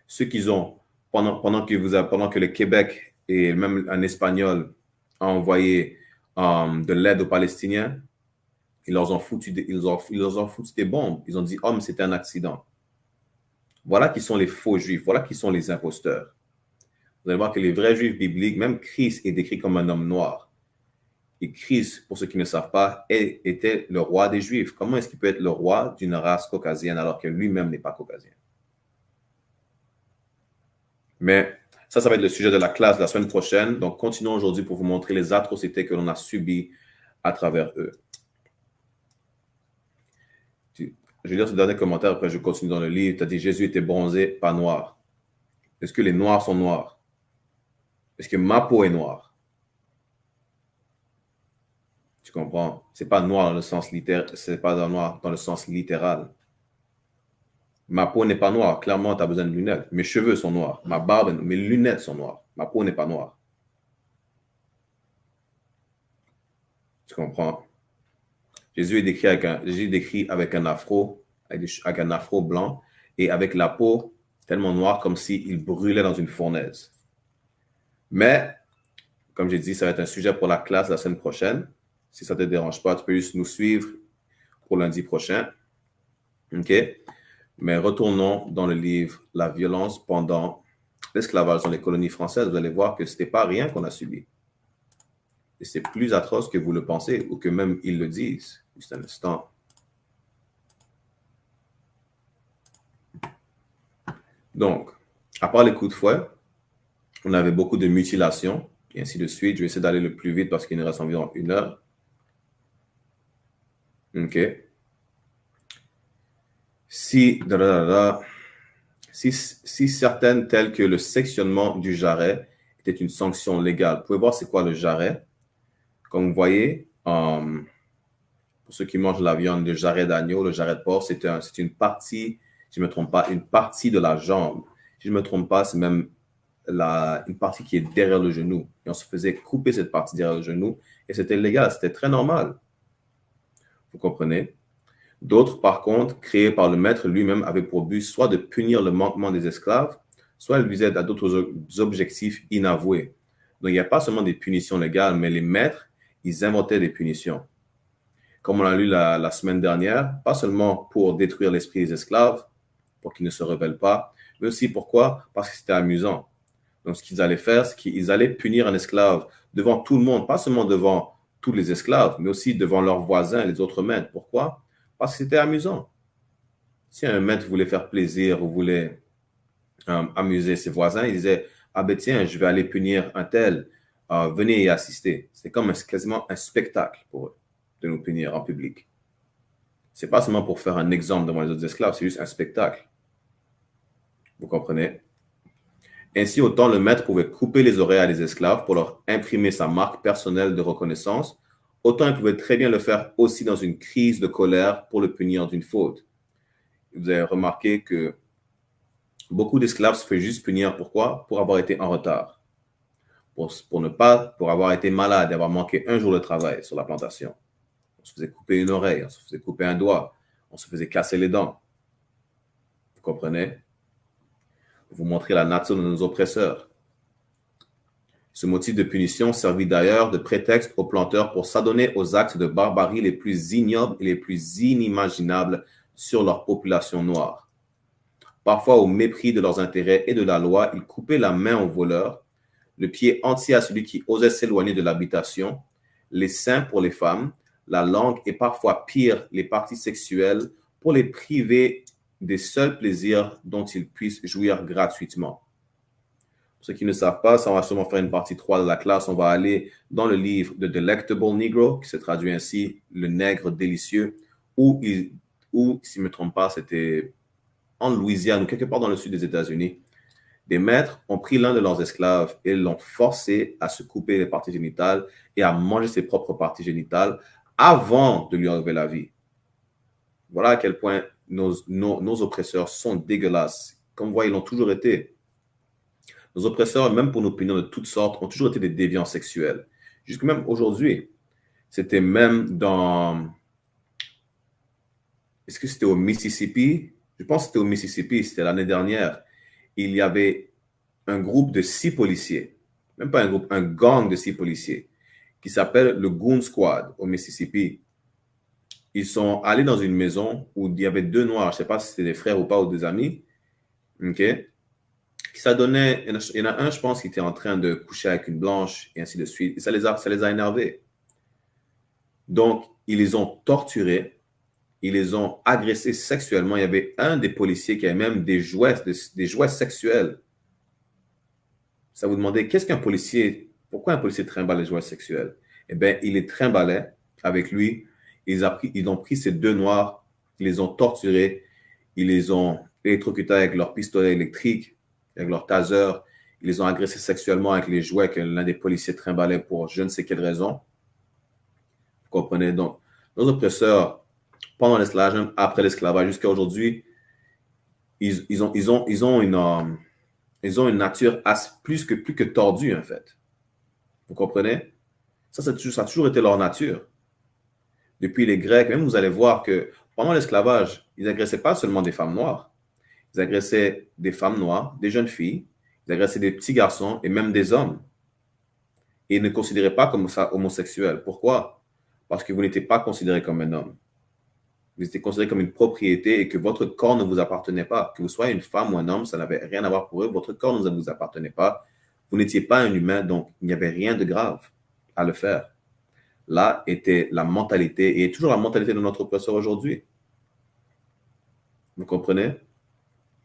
Ceux qui ont, pendant que le Québec et même un Espagnol a envoyé de l'aide aux Palestiniens, ils leur ont foutu des bombes. Ils ont dit, mais c'était un accident. Voilà qui sont les faux juifs. Voilà qui sont les imposteurs. Vous allez voir que les vrais juifs bibliques, même Christ est décrit comme un homme noir. Et Christ, pour ceux qui ne savent pas, était le roi des Juifs. Comment est-ce qu'il peut être le roi d'une race caucasienne alors que lui-même n'est pas caucasien? Mais ça va être le sujet de la classe de la semaine prochaine. Donc, continuons aujourd'hui pour vous montrer les atrocités que l'on a subies à travers eux. Je vais lire ce dernier commentaire, après je continue dans le livre. Tu as dit Jésus était bronzé, pas noir. Est-ce que les noirs sont noirs? Est-ce que ma peau est noire? Tu comprends? C'est pas noir dans le sens littéral, c'est pas noir dans le sens littéral. Ma peau n'est pas noire. Clairement, tu as besoin de lunettes. Mes cheveux sont noirs. Ma barbe, mes lunettes sont noires. Ma peau n'est pas noire. Tu comprends? Jésus est décrit avec un afro, avec un afro blanc et avec la peau tellement noire comme s'il brûlait dans une fournaise. Mais, comme j'ai dit, ça va être un sujet pour la classe la semaine prochaine. Si ça ne te dérange pas, tu peux juste nous suivre pour lundi prochain. OK? Mais retournons dans le livre « La violence pendant l'esclavage dans les colonies françaises ». Vous allez voir que ce n'était pas rien qu'on a subi. Et c'est plus atroce que vous le pensez ou que même ils le disent. Juste un instant. Donc, à part les coups de fouet, on avait beaucoup de mutilations et ainsi de suite. Je vais essayer d'aller le plus vite parce qu'il nous reste environ 1 heure. OK. Si certaines telles que le sectionnement du jarret était une sanction légale. Vous pouvez voir c'est quoi le jarret. Comme vous voyez, pour ceux qui mangent la viande, le jarret d'agneau, le jarret de porc, c'est une partie, si je ne me trompe pas, une partie de la jambe. Si je ne me trompe pas, c'est même une partie qui est derrière le genou. Et on se faisait couper cette partie derrière le genou et c'était légal, c'était très normal. Vous comprenez? D'autres, par contre, créés par le maître lui-même, avaient pour but soit de punir le manquement des esclaves, soit ils visaient à d'autres objectifs inavoués. Donc, il n'y a pas seulement des punitions légales, mais les maîtres, ils inventaient des punitions. Comme on l'a lu la semaine dernière, pas seulement pour détruire l'esprit des esclaves, pour qu'ils ne se rebellent pas, mais aussi pourquoi? Parce que c'était amusant. Donc, ce qu'ils allaient faire, c'est qu'ils allaient punir un esclave devant tout le monde, pas seulement devant tous les esclaves, mais aussi devant leurs voisins, les autres maîtres. Pourquoi? Parce que c'était amusant. Si un maître voulait faire plaisir ou voulait amuser ses voisins, il disait « Ah ben tiens, je vais aller punir un tel, venez y assister. » C'est comme quasiment un spectacle pour eux de nous punir en public. Ce n'est pas seulement pour faire un exemple devant les autres esclaves, c'est juste un spectacle. Vous comprenez? Ainsi, autant le maître pouvait couper les oreilles à des esclaves pour leur imprimer sa marque personnelle de reconnaissance, autant il pouvait très bien le faire aussi dans une crise de colère pour le punir d'une faute. Vous avez remarqué que beaucoup d'esclaves se font juste punir. Pourquoi? Pour avoir été en retard. Pour avoir été malade et avoir manqué un jour de travail sur la plantation. On se faisait couper une oreille, on se faisait couper un doigt, on se faisait casser les dents. Vous comprenez? Vous montrez la nature de nos oppresseurs. Ce motif de punition servit d'ailleurs de prétexte aux planteurs pour s'adonner aux actes de barbarie les plus ignobles et les plus inimaginables sur leur population noire. Parfois, au mépris de leurs intérêts et de la loi, ils coupaient la main aux voleurs, le pied entier à celui qui osait s'éloigner de l'habitation, les seins pour les femmes, la langue et parfois pire, les parties sexuelles pour les priver des seuls plaisirs dont ils puissent jouir gratuitement. Pour ceux qui ne savent pas, ça on va sûrement faire une partie 3 de la classe. On va aller dans le livre de Delectable Negro, qui se traduit ainsi le nègre délicieux, ou si je ne me trompe pas, c'était en Louisiane ou quelque part dans le sud des États-Unis. Des maîtres ont pris l'un de leurs esclaves et l'ont forcé à se couper les parties génitales et à manger ses propres parties génitales avant de lui enlever la vie. Voilà à quel point nos oppresseurs sont dégueulasses. Comme vous voyez, ils l'ont toujours été. Nos oppresseurs, même pour nous punir de toutes sortes, ont toujours été des déviants sexuels. Jusque même aujourd'hui. C'était même dans... Est-ce que c'était au Mississippi? Je pense que c'était au Mississippi, c'était l'année dernière. Il y avait un groupe de 6 policiers, même pas un groupe, un gang de 6 policiers, qui s'appelle le Goon Squad au Mississippi. Ils sont allés dans une maison où il y avait 2 Noirs, je ne sais pas si c'était des frères ou pas, ou des amis, ok? Ça donnait, il y en a un, je pense, qui était en train de coucher avec une blanche, et ainsi de suite, et ça les a énervés. Donc, ils les ont torturés, ils les ont agressés sexuellement. Il y avait un des policiers qui avait même des jouets sexuels. Ça vous demandait, qu'est-ce qu'un policier, pourquoi un policier trimballe les jouets sexuels? Eh bien, il les trimballait avec lui. Ils ont pris ces 2 Noirs, ils les ont torturés, ils les ont électrocutés avec leur pistolet électrique, avec leur taser. Ils les ont agressés sexuellement avec les jouets que l'un des policiers trimballait pour je ne sais quelle raison. Vous comprenez? Donc, nos oppresseurs, pendant l'esclavage, même après l'esclavage, jusqu'à aujourd'hui, ils ont une nature plus que tordue, en fait. Vous comprenez? Ça a toujours été leur nature. Depuis les Grecs, même vous allez voir que pendant l'esclavage, ils n'agressaient pas seulement des femmes noires. Ils agressaient des femmes noires, des jeunes filles, ils agressaient des petits garçons et même des hommes. Et ils ne considéraient pas comme ça homosexuel. Pourquoi? Parce que vous n'étiez pas considéré comme un homme. Vous étiez considéré comme une propriété et que votre corps ne vous appartenait pas. Que vous soyez une femme ou un homme, ça n'avait rien à voir pour eux. Votre corps ne vous appartenait pas. Vous n'étiez pas un humain, donc il n'y avait rien de grave à le faire. Là était la mentalité, et toujours la mentalité de notre oppresseur aujourd'hui. Vous comprenez?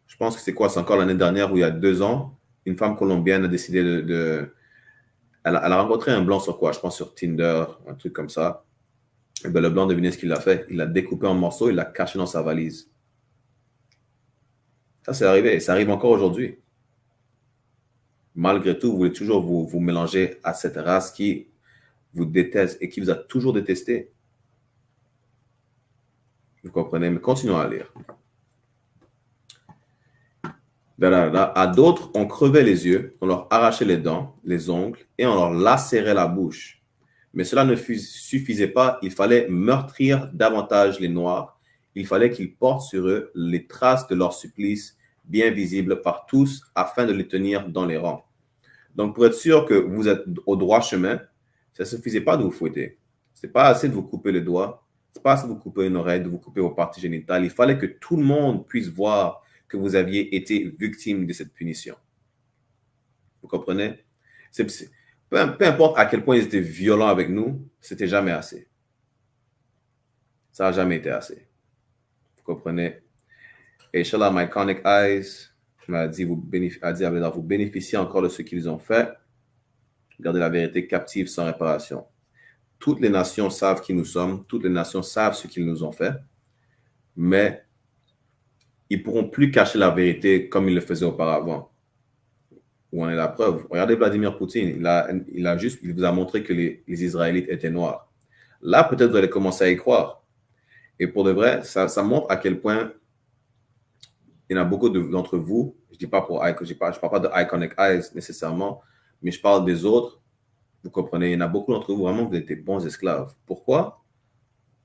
Je pense que c'est quoi? C'est encore l'année dernière où il y a 2 ans, une femme colombienne a décidé elle a rencontré un blanc sur quoi? Je pense sur Tinder, un truc comme ça. Et bien, le blanc, devinez ce qu'il a fait. Il l'a découpé en morceaux, il l'a caché dans sa valise. Ça, c'est arrivé, et ça arrive encore aujourd'hui. Malgré tout, vous voulez toujours vous mélanger à cette race qui vous déteste et qui vous a toujours détesté. Vous comprenez? Mais continuons à lire. À d'autres, on crevait les yeux, on leur arrachait les dents, les ongles, et on leur lacérait la bouche. Mais cela ne suffisait pas, il fallait meurtrir davantage les Noirs. Il fallait qu'ils portent sur eux les traces de leur supplice, bien visibles par tous, afin de les tenir dans les rangs. Donc, pour être sûr que vous êtes au droit chemin, ça ne suffisait pas de vous fouetter. Ce n'est pas assez de vous couper le doigt, ce n'est pas assez de vous couper une oreille, de vous couper vos parties génitales. Il fallait que tout le monde puisse voir que vous aviez été victime de cette punition. Vous comprenez? Peu importe à quel point ils étaient violents avec nous, c'était jamais assez. Ça n'a jamais été assez. Vous comprenez? Et Shalom, my conic eyes m'a dit, vous bénéficiez encore de ce qu'ils ont fait. Gardez la vérité captive sans réparation. Toutes les nations savent qui nous sommes. Toutes les nations savent ce qu'ils nous ont fait. Mais ils ne pourront plus cacher la vérité comme ils le faisaient auparavant. Où on est la preuve. Regardez Vladimir Poutine. Il vous a montré que les Israélites étaient noirs. Là, peut-être vous allez commencer à y croire. Et pour de vrai, ça montre à quel point il y en a beaucoup d'entre vous. Je ne parle pas de Iconic Eyes nécessairement, mais je parle des autres. Vous comprenez, il y en a beaucoup d'entre vous, vraiment, vous êtes des bons esclaves. Pourquoi?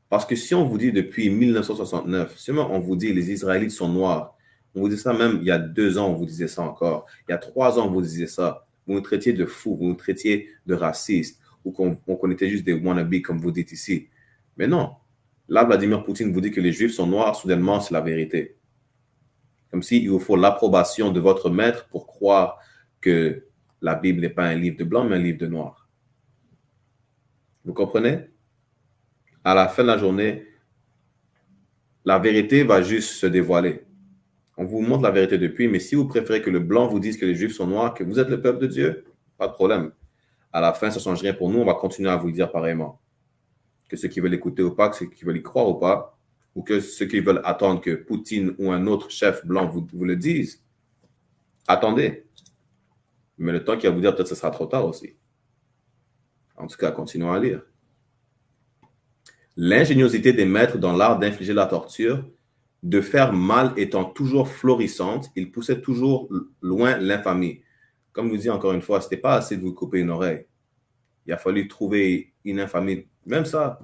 Parce que si on vous dit depuis 1969, si on vous dit les Israélites sont noirs, on vous dit ça même il y a 2 ans, on vous disait ça encore. Il y a 3 ans, on vous disait ça. Vous nous traitiez de fous, vous nous traitiez de racistes, ou qu'on était juste des wannabes, comme vous dites ici. Mais non. Là, Vladimir Poutine vous dit que les Juifs sont noirs, soudainement, c'est la vérité. Comme s'il vous faut l'approbation de votre maître pour croire que la Bible n'est pas un livre de blanc, mais un livre de noir. Vous comprenez? À la fin de la journée, la vérité va juste se dévoiler. On vous montre la vérité depuis, mais si vous préférez que le blanc vous dise que les Juifs sont noirs, que vous êtes le peuple de Dieu, pas de problème. À la fin, ça ne change rien pour nous, on va continuer à vous le dire pareillement. Que ceux qui veulent écouter ou pas, que ceux qui veulent y croire ou pas, ou que ceux qui veulent attendre que Poutine ou un autre chef blanc vous le dise, attendez. Mais le temps qu'il va vous dire, peut-être que ce sera trop tard aussi. En tout cas, continuons à lire. L'ingéniosité des maîtres dans l'art d'infliger la torture, de faire mal étant toujours florissante, ils poussaient toujours loin l'infamie. Comme je vous dis encore une fois, ce n'était pas assez de vous couper une oreille. Il a fallu trouver une infamie. Même ça,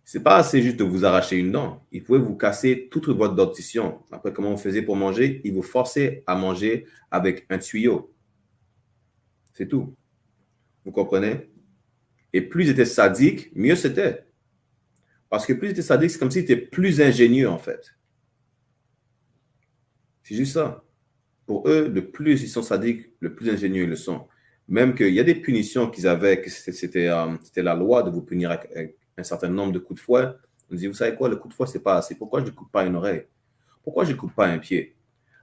ce n'est pas assez juste de vous arracher une dent. Il pouvait vous casser toute votre dentition. Après, comment vous faisiez pour manger? Il vous forçait à manger avec un tuyau. C'est tout. Vous comprenez? Et plus ils étaient sadiques, mieux c'était. Parce que plus ils étaient sadiques, c'est comme s'ils étaient plus ingénieux, en fait. C'est juste ça. Pour eux, le plus ils sont sadiques, le plus ingénieux ils le sont. Même qu'il y a des punitions qu'ils avaient, que c'était la loi de vous punir avec un certain nombre de coups de fouet. On dit, vous savez quoi, le coup de fouet, c'est pas assez. Pourquoi je ne coupe pas une oreille? Pourquoi je ne coupe pas un pied?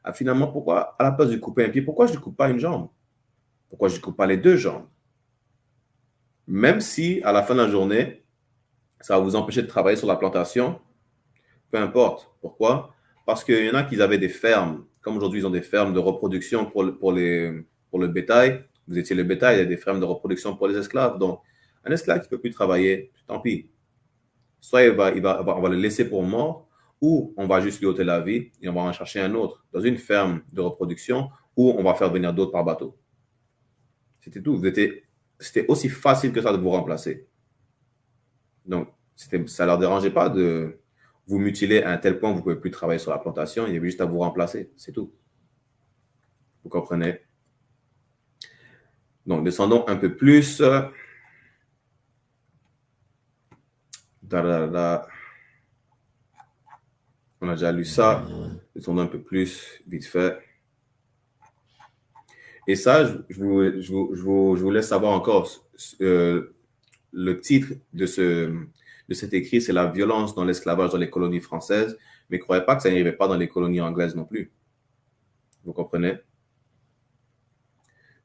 Ah, finalement, pourquoi, à la place de couper un pied, pourquoi je ne coupe pas une jambe? Pourquoi je ne coupe pas les deux jambes? Même si, à la fin de la journée, ça va vous empêcher de travailler sur la plantation, peu importe. Pourquoi? Parce qu'il y en a qui avaient des fermes. Comme aujourd'hui, ils ont des fermes de reproduction pour le bétail. Vous étiez le bétail, il y a des fermes de reproduction pour les esclaves. Donc, un esclave qui ne peut plus travailler, tant pis. Soit on va le laisser pour mort, ou on va juste lui ôter la vie et on va en chercher un autre dans une ferme de reproduction, ou on va faire venir d'autres par bateau. C'était tout. C'était aussi facile que ça de vous remplacer. Donc, ça ne leur dérangeait pas de vous mutiler à un tel point que vous ne pouvez plus travailler sur la plantation. Il y avait juste à vous remplacer. C'est tout. Vous comprenez? Donc, descendons un peu plus. On a déjà lu ça. Descendons un peu plus, vite fait. Et ça, je vous laisse savoir encore. Le titre de cet écrit, c'est « La violence dans l'esclavage dans les colonies françaises ». Mais ne croyez pas que ça n'arrivait pas dans les colonies anglaises non plus. Vous comprenez?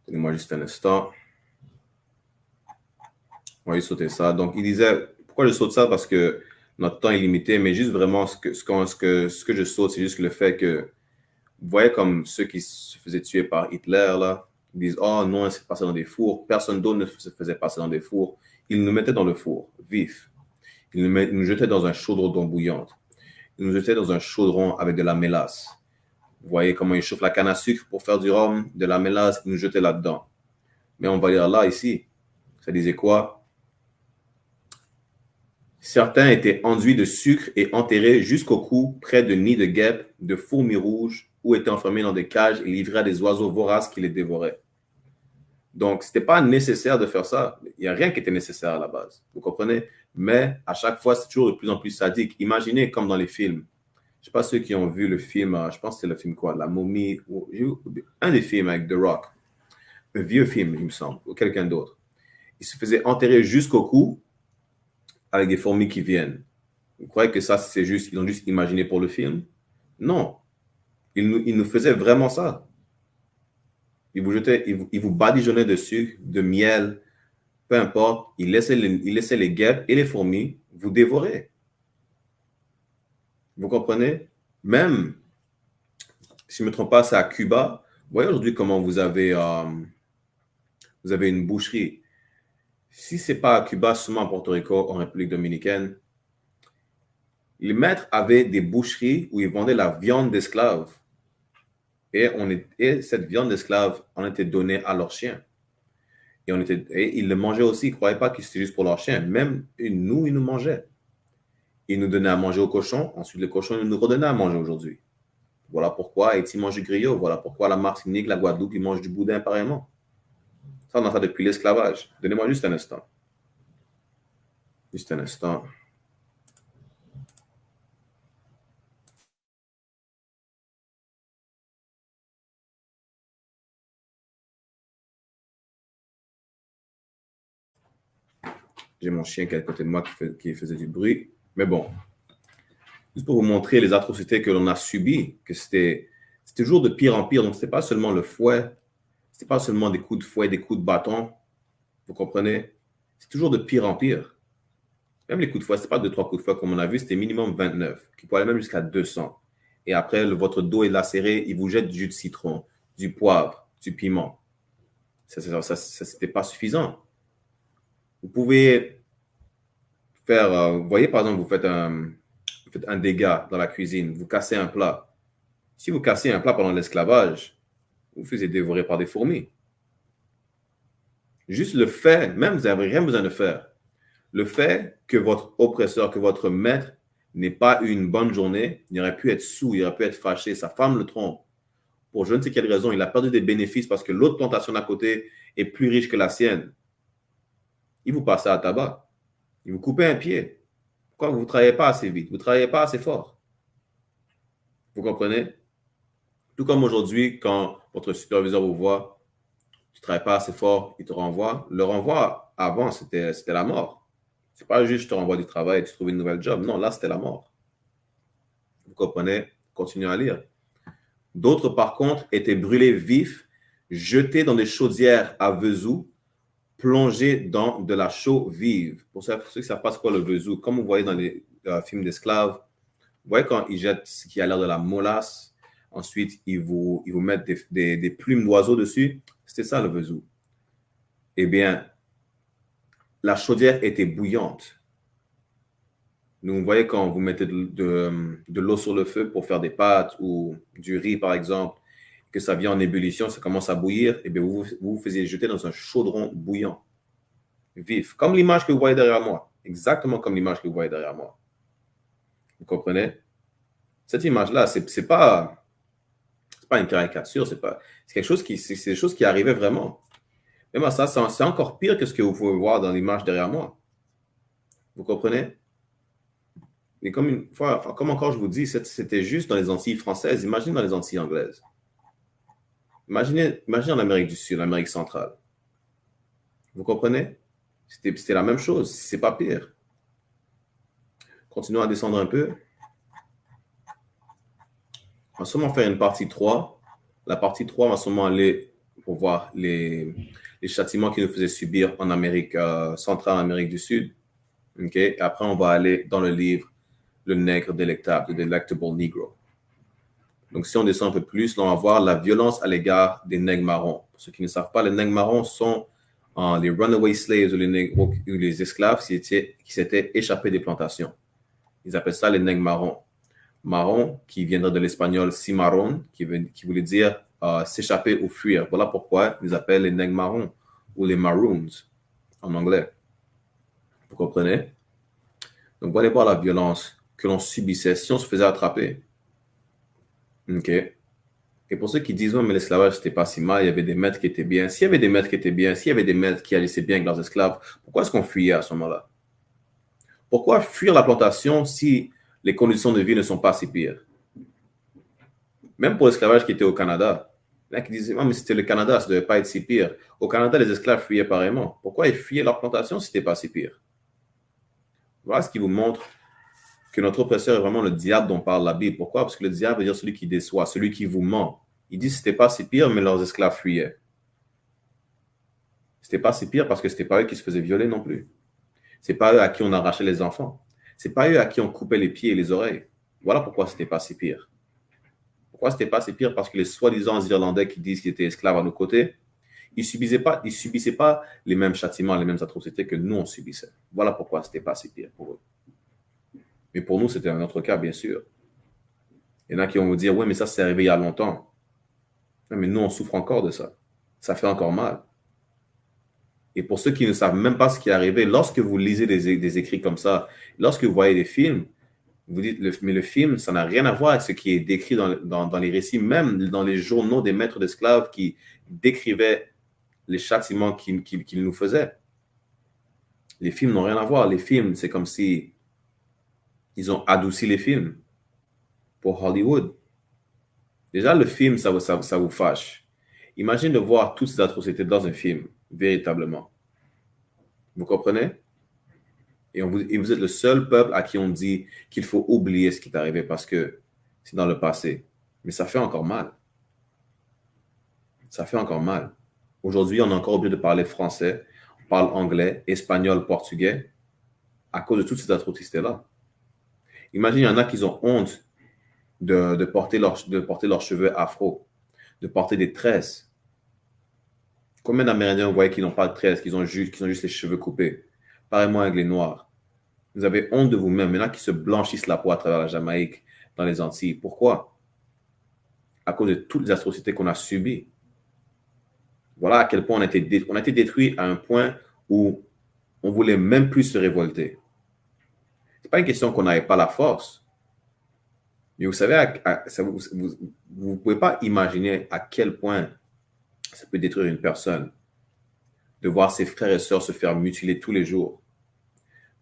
Donnez-moi juste un instant. On va y sauter ça. Donc, il disait, pourquoi je saute ça? Parce que notre temps est limité, mais juste vraiment, ce que je saute, c'est juste le fait que, vous voyez comme ceux qui se faisaient tuer par Hitler, là, ils disent, oh non, c'est passé dans des fours. Personne d'autre ne se faisait passer dans des fours. Ils nous mettaient dans le four, vif. Ils nous jetaient dans un chaudron d'eau bouillante. Ils nous jetaient dans un chaudron avec de la mélasse. Vous voyez comment ils chauffent la canne à sucre pour faire du rhum, de la mélasse, ils nous jetaient là-dedans. Mais on va lire là, ici. Ça disait quoi? Certains étaient enduits de sucre et enterrés jusqu'au cou près de nids de guêpes, de fourmis rouges, ou étaient enfermés dans des cages et livrés à des oiseaux voraces qui les dévoraient. Donc, ce n'était pas nécessaire de faire ça. Il n'y a rien qui était nécessaire à la base. Vous comprenez? Mais à chaque fois, c'est toujours de plus en plus sadique. Imaginez comme dans les films. Je ne sais pas ceux qui ont vu le film, je pense que c'est le film quoi? La momie, un des films avec The Rock. Un vieux film, il me semble, ou quelqu'un d'autre. Il se faisait enterrer jusqu'au cou avec des fourmis qui viennent. Vous croyez que ça, c'est juste, ils ont juste imaginé pour le film? Non. Ils nous faisaient vraiment ça. Ils vous badigeonnaient de sucre, de miel, peu importe. Ils laissaient les guêpes et les fourmis vous dévorer. Vous comprenez? Même, si je ne me trompe pas, c'est à Cuba. Vous voyez aujourd'hui comment vous avez une boucherie. Si ce n'est pas à Cuba, seulement à Porto Rico, en République dominicaine, les maîtres avaient des boucheries où ils vendaient la viande d'esclaves. Et cette viande d'esclaves en était donnée à leurs chiens. Et ils le mangeaient aussi. Ils ne croyaient pas que c'était juste pour leurs chiens. Même nous, ils nous mangeaient. Ils nous donnaient à manger aux cochons. Ensuite, les cochons nous redonnaient à manger aujourd'hui. Voilà pourquoi Haïti mange du griot. Voilà pourquoi la Martinique, la Guadeloupe, ils mangent du boudin pareillement. Ça, on a ça depuis l'esclavage. Donnez-moi juste un instant. Juste un instant. J'ai mon chien qui est à côté de moi qui faisait du bruit. Mais bon. Juste pour vous montrer les atrocités que l'on a subies, que c'était toujours de pire en pire. Donc, ce n'était pas seulement le fouet, ce n'était pas seulement des coups de fouet, des coups de bâton. Vous comprenez? C'est toujours de pire en pire. Même les coups de fouet, ce n'était pas 2-3 coups de fouet comme on a vu, c'était minimum 29, qui pourraient aller même jusqu'à 200. Et après, votre dos est lacéré, il vous jette du jus de citron, du poivre, du piment. Ça c'était pas suffisant. Vous pouvez faire, vous voyez par exemple, vous faites un dégât dans la cuisine, vous cassez un plat. Si vous cassez un plat pendant l'esclavage, vous vous faisiez dévorer par des fourmis. Juste le fait, même vous n'avez rien besoin de faire, le fait que votre oppresseur, que votre maître n'ait pas eu une bonne journée, il aurait pu être saoul, il aurait pu être fâché, sa femme le trompe. Pour je ne sais quelle raison, il a perdu des bénéfices parce que l'autre plantation d'à côté est plus riche que la sienne. Il vous passe à tabac. Il vous coupe un pied. Pourquoi vous ne travaillez pas assez vite? Vous ne travaillez pas assez fort. Vous comprenez? Tout comme aujourd'hui, quand votre superviseur vous voit, tu ne travailles pas assez fort, il te renvoie. Le renvoi, avant, c'était la mort. Ce n'est pas juste je te renvoie du travail et tu trouves une nouvelle job. Non, là, c'était la mort. Vous comprenez? Continuez à lire. D'autres, par contre, étaient brûlés vifs, jetés dans des chaudières à Vesoul, plongés dans de la chaux vive. Pour ceux qui ne savent pas ce qu'est le Vesoul, comme vous voyez dans les films d'esclaves, vous voyez quand ils jettent ce qui a l'air de la molasse, ensuite ils vous mettent des plumes d'oiseaux dessus. C'était ça le Vesoul. Eh bien, la chaudière était bouillante. Donc, vous voyez quand vous mettez de l'eau sur le feu pour faire des pâtes ou du riz, par exemple, que ça vient en ébullition, ça commence à bouillir, et bien vous vous faisiez jeter dans un chaudron bouillant, vif, comme l'image que vous voyez derrière moi. Exactement comme l'image que vous voyez derrière moi. Vous comprenez? Cette image-là, c'est pas une caricature, c'est quelque chose c'est des choses qui arrivaient vraiment. Même ça, c'est encore pire que ce que vous pouvez voir dans l'image derrière moi. Vous comprenez? Mais comme encore je vous dis, c'était juste dans les Antilles françaises. Imaginez dans les Antilles anglaises. Imaginez en Amérique du Sud, l'Amérique centrale. Vous comprenez? C'était la même chose, c'est pas pire. Continuons à descendre un peu. On va seulement faire une partie 3. La partie 3, on va seulement aller pour voir les châtiments qu'ils nous faisaient subir en Amérique centrale, en Amérique du Sud. Okay? Et après, on va aller dans le livre Le Nègre délectable, The Delectable Negro. Donc, si on descend un peu plus, là, on va voir la violence à l'égard des nègres marrons. Pour ceux qui ne savent pas, les nègres marrons sont les runaway slaves ou les esclaves qui s'étaient échappés des plantations. Ils appellent ça les nègres marrons. Marron, qui viendrait de l'espagnol cimarron, qui voulait dire s'échapper ou fuir. Voilà pourquoi ils appellent les nègres marrons ou les maroons en anglais. Vous comprenez? Donc, vous allez voir la violence que l'on subissait si on se faisait attraper. OK. Et pour ceux qui disent, mais l'esclavage, c'était pas si mal, il y avait des maîtres qui étaient bien. S'il y avait des maîtres qui étaient bien, s'il y avait des maîtres qui agissaient bien avec leurs esclaves, pourquoi est-ce qu'on fuyait à ce moment-là? Pourquoi fuir la plantation si les conditions de vie ne sont pas si pires? Même pour l'esclavage qui était au Canada, il y en a qui disaient, mais c'était le Canada, ça ne devait pas être si pire. Au Canada, les esclaves fuyaient pareillement. Pourquoi ils fuyaient leur plantation si ce n'était pas si pire? Voilà ce qui vous montre que notre oppresseur est vraiment le diable dont parle la Bible. Pourquoi? Parce que le diable veut dire celui qui déçoit, celui qui vous ment. Il dit que ce n'était pas si pire, mais leurs esclaves fuyaient. Ce n'était pas si pire parce que ce n'était pas eux qui se faisaient violer non plus. Ce n'est pas eux à qui on arrachait les enfants. Ce n'est pas eux à qui on coupait les pieds et les oreilles. Voilà pourquoi ce n'était pas si pire. Pourquoi ce n'était pas si pire? Parce que les soi-disant Irlandais qui disent qu'ils étaient esclaves à nos côtés, ils ne subissaient pas les mêmes châtiments, les mêmes atrocités que nous, on subissait. Voilà pourquoi ce n'était pas si pire pour eux. Mais pour nous, c'était un autre cas, bien sûr. Il y en a qui vont vous dire, oui, mais ça, c'est arrivé il y a longtemps. Mais nous, on souffre encore de ça. Ça fait encore mal. Et pour ceux qui ne savent même pas ce qui est arrivé, lorsque vous lisez des écrits comme ça, lorsque vous voyez des films, vous dites, mais le film, ça n'a rien à voir avec ce qui est décrit dans les récits, même dans les journaux des maîtres d'esclaves qui décrivaient les châtiments qu'ils nous faisaient. Les films n'ont rien à voir. Les films, c'est comme si ils ont adouci les films pour Hollywood. Déjà, le film, ça vous fâche. Imagine de voir toutes ces atrocités dans un film, véritablement. Vous comprenez? Et vous êtes le seul peuple à qui on dit qu'il faut oublier ce qui est arrivé parce que c'est dans le passé. Mais ça fait encore mal. Ça fait encore mal. Aujourd'hui, on est encore obligé de parler français, on parle anglais, espagnol, portugais, à cause de toutes ces atrocités-là. Imagine, il y en a qui ont honte de porter leurs cheveux afro, de porter des tresses. Combien d'Amérindiens vous voyez qui n'ont pas de tresses, qui ont juste les cheveux coupés? Pareillement avec les Noirs. Vous avez honte de vous-même. Il y en a qui se blanchissent la peau à travers la Jamaïque, dans les Antilles. Pourquoi? À cause de toutes les atrocités qu'on a subies. Voilà à quel point on a été détruit à un point où on ne voulait même plus se révolter. Ce n'est pas une question qu'on n'avait pas la force. Mais vous savez, vous ne pouvez pas imaginer à quel point ça peut détruire une personne. De voir ses frères et sœurs se faire mutiler tous les jours.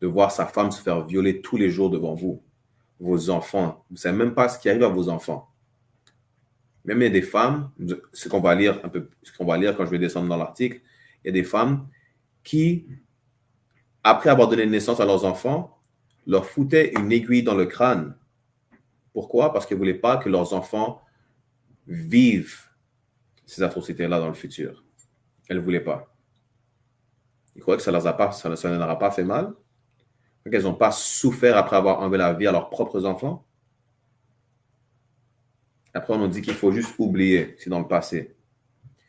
De voir sa femme se faire violer tous les jours devant vous. Vos enfants. Vous ne savez même pas ce qui arrive à vos enfants. Même il y a des femmes, ce qu'on va lire quand je vais descendre dans l'article, il y a des femmes qui, après avoir donné naissance à leurs enfants, leur foutaient une aiguille dans le crâne. Pourquoi? Parce qu'elles ne voulaient pas que leurs enfants vivent ces atrocités-là dans le futur. Elles ne voulaient pas. Ils croyaient que ça ne leur a pas fait mal. Qu'elles n'ont pas souffert après avoir enlevé la vie à leurs propres enfants. Après, on nous dit qu'il faut juste oublier. C'est dans le passé.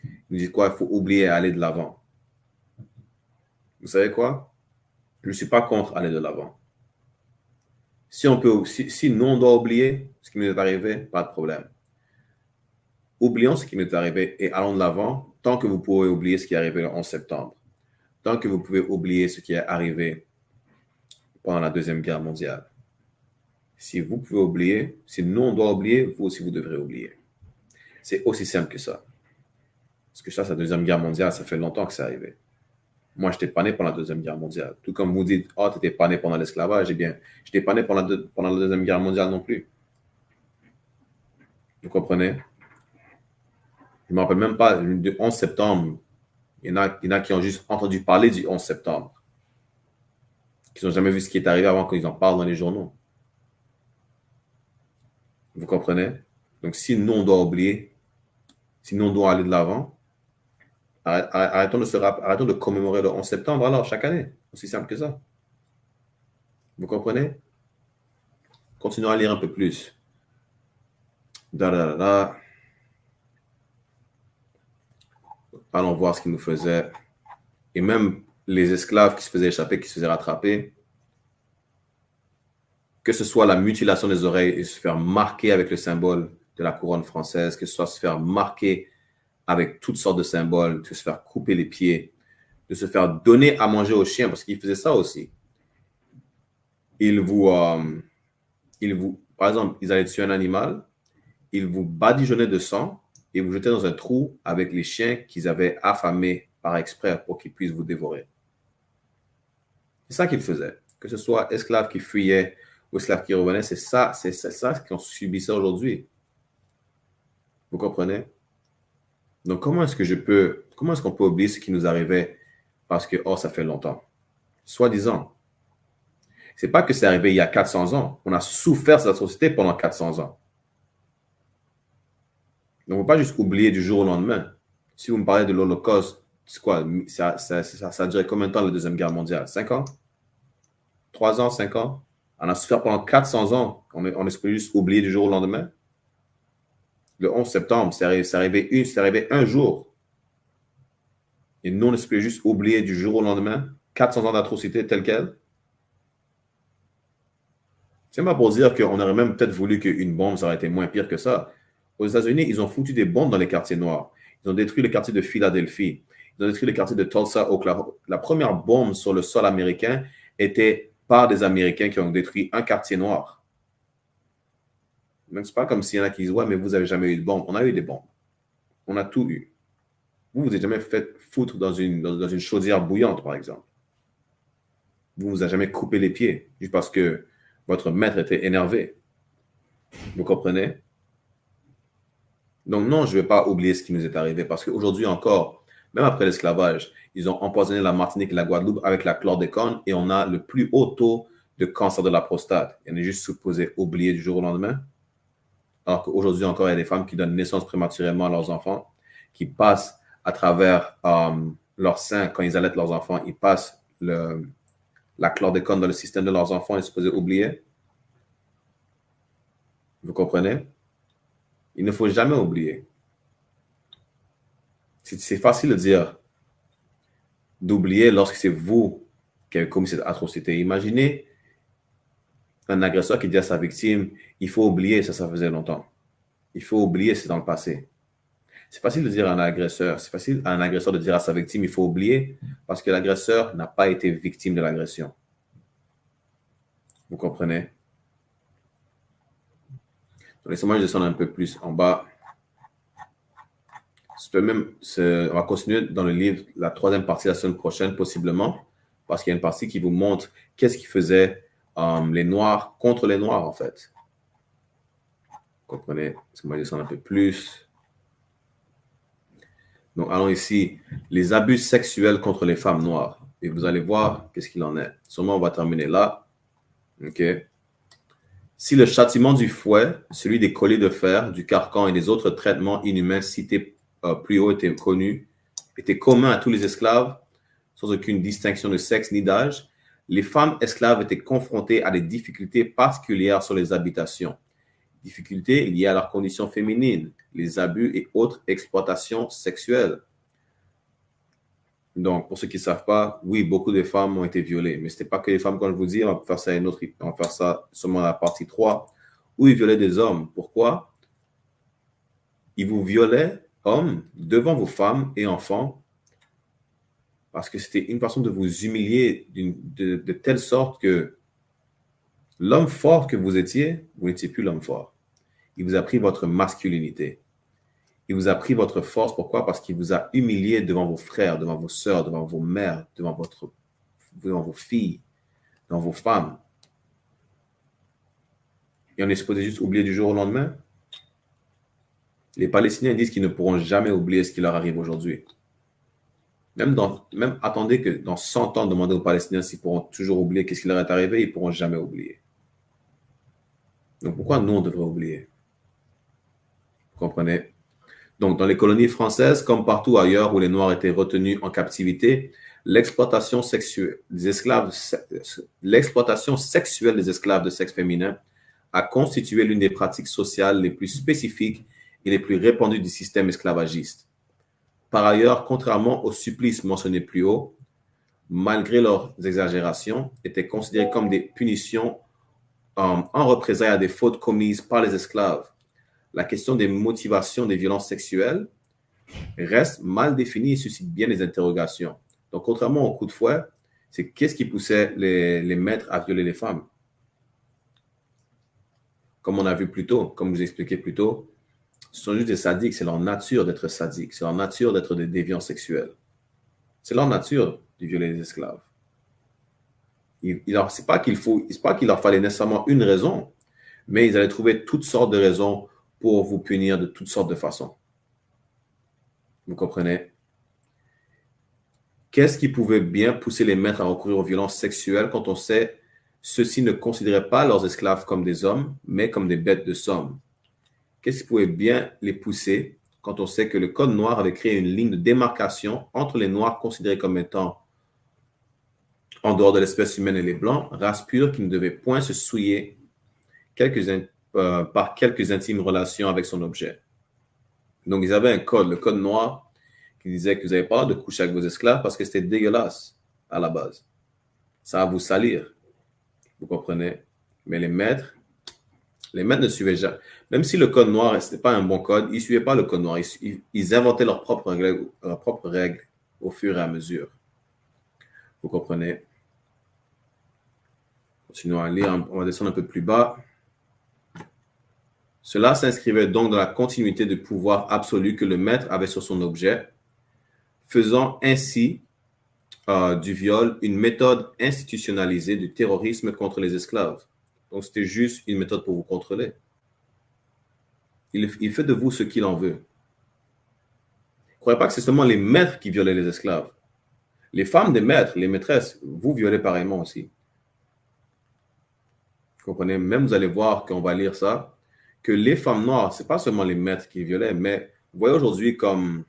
Ils nous disent quoi? Il faut oublier et aller de l'avant. Vous savez quoi? Je ne suis pas contre aller de l'avant. Si nous, on doit oublier ce qui nous est arrivé, pas de problème. Oublions ce qui nous est arrivé et allons de l'avant tant que vous pouvez oublier ce qui est arrivé le 11 septembre. Tant que vous pouvez oublier ce qui est arrivé pendant la Deuxième Guerre mondiale. Si vous pouvez oublier, si nous, on doit oublier, vous aussi, vous devrez oublier. C'est aussi simple que ça. Parce que ça, c'est la Deuxième Guerre mondiale, ça fait longtemps que c'est arrivé. Moi, je n'étais pas né pendant la Deuxième Guerre mondiale. Tout comme vous dites, oh, tu n'étais pas né pendant l'esclavage, eh bien, je n'étais pas né pendant la Deuxième Guerre mondiale non plus. Vous comprenez? Je ne me rappelle même pas du 11 septembre. Il y en a qui ont juste entendu parler du 11 septembre. Qui n'ont jamais vu ce qui est arrivé avant qu'ils en parlent dans les journaux. Vous comprenez? Donc, si nous, on doit oublier, si nous, on doit aller de l'avant, arrêtons de commémorer le 11 septembre alors, chaque année. Aussi simple que ça. Vous comprenez? Continuons à lire un peu plus. Allons voir ce qu'ils nous faisaient. Et même les esclaves qui se faisaient échapper, qui se faisaient rattraper, que ce soit la mutilation des oreilles et se faire marquer avec le symbole de la couronne française, que ce soit se faire marquer avec toutes sortes de symboles, de se faire couper les pieds, de se faire donner à manger aux chiens, parce qu'ils faisaient ça aussi. Par exemple, ils allaient tuer un animal, ils vous badigeonnaient de sang et vous jetaient dans un trou avec les chiens qu'ils avaient affamés par exprès pour qu'ils puissent vous dévorer. C'est ça qu'ils faisaient. Que ce soit esclaves qui fuyaient ou esclaves qui revenaient, c'est ça qu'on subissait aujourd'hui. Vous comprenez? Donc, comment est-ce qu'on peut oublier ce qui nous arrivait parce que, ça fait longtemps? Soi-disant. C'est pas que c'est arrivé il y a 400 ans. On a souffert cette atrocité pendant 400 ans. Donc, on ne peut pas juste oublier du jour au lendemain. Si vous me parlez de l'Holocauste, c'est quoi? Ça a duré combien de temps la Deuxième Guerre mondiale? 5 ans? 3 ans? 5 ans? On a souffert pendant 400 ans. On est juste oublier du jour au lendemain. Le 11 septembre, c'est arrivé un jour. Et nous, on espère juste oublier du jour au lendemain 400 ans d'atrocité telle quelle. C'est pas pour dire qu'on aurait même peut-être voulu qu'une bombe, ça aurait été moins pire que ça. Aux États-Unis, ils ont foutu des bombes dans les quartiers noirs. Ils ont détruit le quartier de Philadelphie. Ils ont détruit le quartier de Tulsa, Oklahoma. La première bombe sur le sol américain était par des Américains qui ont détruit un quartier noir. Donc, ce n'est pas comme s'il y en a qui disent « Ouais, mais vous n'avez jamais eu de bombe. » On a eu des bombes. On a tout eu. Vous n'avez jamais fait foutre dans une chaudière bouillante, par exemple. Vous ne vous avez jamais coupé les pieds juste parce que votre maître était énervé. Vous comprenez? Donc non, je ne vais pas oublier ce qui nous est arrivé parce qu'aujourd'hui encore, même après l'esclavage, ils ont empoisonné la Martinique et la Guadeloupe avec la chlordécone et on a le plus haut taux de cancer de la prostate. Il y en a juste supposé oublier du jour au lendemain. Alors qu'aujourd'hui encore, il y a des femmes qui donnent naissance prématurément à leurs enfants, qui passent à travers leur sein, quand ils allaitent leurs enfants, ils passent la chlordécone dans le système de leurs enfants et supposé oublier. Vous comprenez? Il ne faut jamais oublier. C'est facile de dire d'oublier lorsque c'est vous qui avez commis cette atrocité. Imaginez un agresseur qui dit à sa victime, il faut oublier, ça faisait longtemps. Il faut oublier, c'est dans le passé. C'est facile de dire à un agresseur, c'est facile à un agresseur de dire à sa victime, il faut oublier, parce que l'agresseur n'a pas été victime de l'agression. Vous comprenez? Laissez-moi descendre un peu plus en bas. On va continuer dans le livre, la 3e partie la semaine prochaine, possiblement, parce qu'il y a une partie qui vous montre qu'est-ce qui faisait les Noirs contre les Noirs, en fait. Vous comprenez? Laissez-moi descendre un peu plus. Donc, allons ici. Les abus sexuels contre les femmes noires. Et vous allez voir qu'est-ce qu'il en est. Sûrement, on va terminer là. OK? Si le châtiment du fouet, celui des colliers de fer, du carcan et des autres traitements inhumains cités plus haut était commun à tous les esclaves, sans aucune distinction de sexe ni d'âge, les femmes esclaves étaient confrontées à des difficultés particulières sur les habitations. Difficultés liées à leur condition féminine, les abus et autres exploitations sexuelles. Donc, pour ceux qui ne savent pas, oui, beaucoup de femmes ont été violées, mais ce n'était pas que les femmes, comme je vous dis, on va faire ça on va faire ça seulement à la partie 3, où ils violaient des hommes. Pourquoi? Ils vous violaient, hommes, devant vos femmes et enfants, parce que c'était une façon de vous humilier de telle sorte que l'homme fort que vous n'étiez plus l'homme fort. Il vous a pris votre masculinité. Il vous a pris votre force. Pourquoi? Parce qu'il vous a humilié devant vos frères, devant vos sœurs, devant vos mères, devant vos filles, devant vos femmes. Et on est supposé juste oublier du jour au lendemain? Les Palestiniens disent qu'ils ne pourront jamais oublier ce qui leur arrive aujourd'hui. Même attendez que dans 100 ans, demandez aux Palestiniens s'ils pourront toujours oublier qu'est-ce qui leur est arrivé, ils ne pourront jamais oublier. Donc pourquoi nous, on devrait oublier? Vous comprenez? Donc dans les colonies françaises, comme partout ailleurs où les Noirs étaient retenus en captivité, l'exploitation sexuelle des esclaves de sexe féminin a constitué l'une des pratiques sociales les plus spécifiques et les plus répandues du système esclavagiste. Par ailleurs, contrairement aux supplices mentionnés plus haut, malgré leurs exagérations, étaient considérés comme des punitions en représailles à des fautes commises par les esclaves. La question des motivations des violences sexuelles reste mal définie et suscite bien des interrogations. Donc, contrairement au coup de fouet, c'est qu'est-ce qui poussait les maîtres à violer les femmes? Comme on a vu plus tôt, comme je vous ai expliqué plus tôt, ce sont juste des sadiques, c'est leur nature d'être sadiques, c'est leur nature d'être des déviants sexuels. C'est leur nature de violer les esclaves. C'est pas qu'il leur fallait nécessairement une raison, mais ils allaient trouver toutes sortes de raisons pour vous punir de toutes sortes de façons. Vous comprenez? Qu'est-ce qui pouvait bien pousser les maîtres à recourir aux violences sexuelles quand on sait ceux-ci ne considéraient pas leurs esclaves comme des hommes, mais comme des bêtes de somme? Qu'est-ce qui pouvait bien les pousser quand on sait que le Code noir avait créé une ligne de démarcation entre les Noirs considérés comme étant en dehors de l'espèce humaine et les Blancs, race pure qui ne devait point se souiller par quelques intimes relations avec son objet. Donc, ils avaient un code, le Code noir, qui disait que vous n'avez pas le droit de coucher avec vos esclaves parce que c'était dégueulasse à la base. Ça va vous salir. Vous comprenez? Mais les maîtres ne suivaient jamais. Même si le Code noir, ce n'était pas un bon code, ils ne suivaient pas le Code noir. Ils inventaient leurs propres règles au fur et à mesure. Vous comprenez? Continuons à lire, on va descendre un peu plus bas. Cela s'inscrivait donc dans la continuité du pouvoir absolu que le maître avait sur son objet, faisant ainsi du viol une méthode institutionnalisée du terrorisme contre les esclaves. Donc, c'était juste une méthode pour vous contrôler. Il fait de vous ce qu'il en veut. croyez pas que c'est seulement les maîtres qui violaient les esclaves. Les femmes des maîtres, les maîtresses, vous violez pareillement aussi. Vous comprenez? Même vous allez voir quand on va lire ça, que les femmes noires, ce n'est pas seulement les maîtres qui violaient, mais vous voyez aujourd'hui comme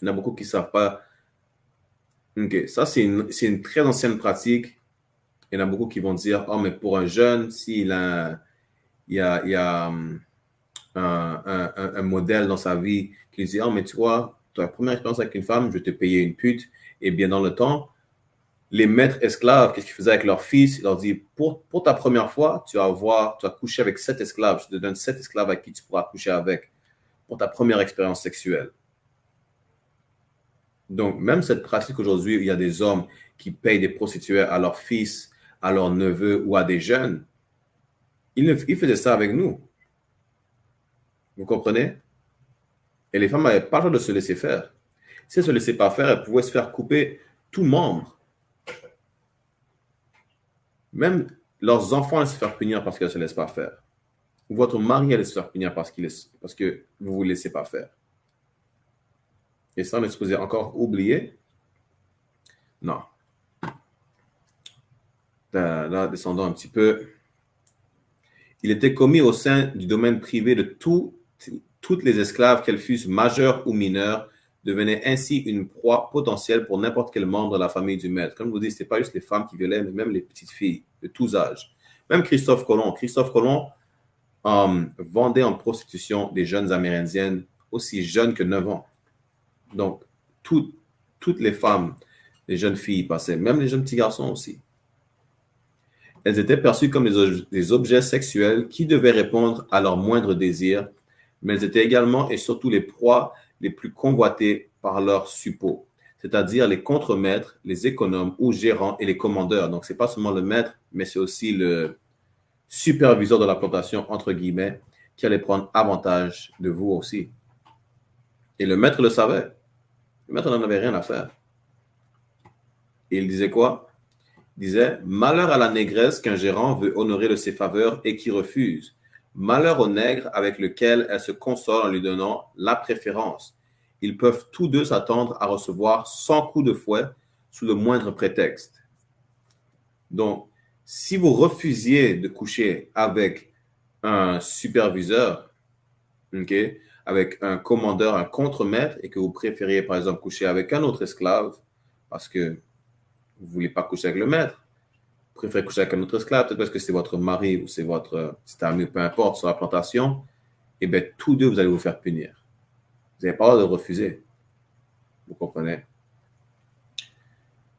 il y en a beaucoup qui ne savent pas. OK, ça c'est une très ancienne pratique. Il y en a beaucoup qui vont dire, oh, mais pour un jeune, s'il a, il y a un modèle dans sa vie qui lui dit, oh, mais tu vois, ta première expérience avec une femme, je vais te payer une pute. Et bien dans le temps, les maîtres esclaves, qu'est-ce qu'ils faisaient avec leurs fils? Ils leur disent, pour ta première fois, tu vas coucher avec 7 esclaves. Je te donne 7 esclaves avec qui tu pourras coucher avec pour ta première expérience sexuelle. Donc, même cette pratique aujourd'hui, il y a des hommes qui payent des prostituées à leurs fils, à leurs neveux ou à des jeunes. Ils faisaient ça avec nous. Vous comprenez? Et les femmes n'avaient pas le droit de se laisser faire. Si elles ne se laissaient pas faire, elles pouvaient se faire couper tout membre. Même leurs enfants allaient se faire punir parce qu'elles ne se laissent pas faire. Ou votre mari allait se faire punir parce que vous ne vous laissez pas faire. Et ça, on est supposé encore oublier? Non. Là, descendons un petit peu. Il était commis au sein du domaine privé de toutes les esclaves, qu'elles fussent majeures ou mineures, devenaient ainsi une proie potentielle pour n'importe quel membre de la famille du maître. Comme je vous dis, ce n'était pas juste les femmes qui violaient, mais même les petites filles de tous âges. Même Christophe Colomb. Christophe Colomb vendait en prostitution des jeunes Amérindiennes aussi jeunes que 9 ans. Donc, toutes les femmes, les jeunes filles passaient, même les jeunes petits garçons aussi. Elles étaient perçues comme des objets sexuels qui devaient répondre à leurs moindres désirs, mais elles étaient également et surtout les proies les plus convoitées par leurs suppôts, c'est-à-dire les contremaîtres, les économes ou gérants et les commandeurs. Donc, ce n'est pas seulement le maître, mais c'est aussi le superviseur de la plantation, entre guillemets, qui allait prendre avantage de vous aussi. Et le maître le savait. Le maître n'en avait rien à faire. Et il disait quoi? Il disait, malheur à la négresse qu'un gérant veut honorer de ses faveurs et qui refuse. Malheur au nègre avec lequel elle se console en lui donnant la préférence. Ils peuvent tous deux s'attendre à recevoir 100 coups de fouet sous le moindre prétexte. Donc, si vous refusiez de coucher avec un superviseur, okay, avec un commandeur, un contremaître, et que vous préfériez, par exemple, coucher avec un autre esclave, parce que vous ne voulez pas coucher avec le maître, vous préférez coucher avec un autre esclave, peut-être parce que c'est votre mari ou c'est votre petit ami, peu importe, sur la plantation, et bien, tous deux, vous allez vous faire punir. Vous n'avez pas le droit de refuser. Vous comprenez?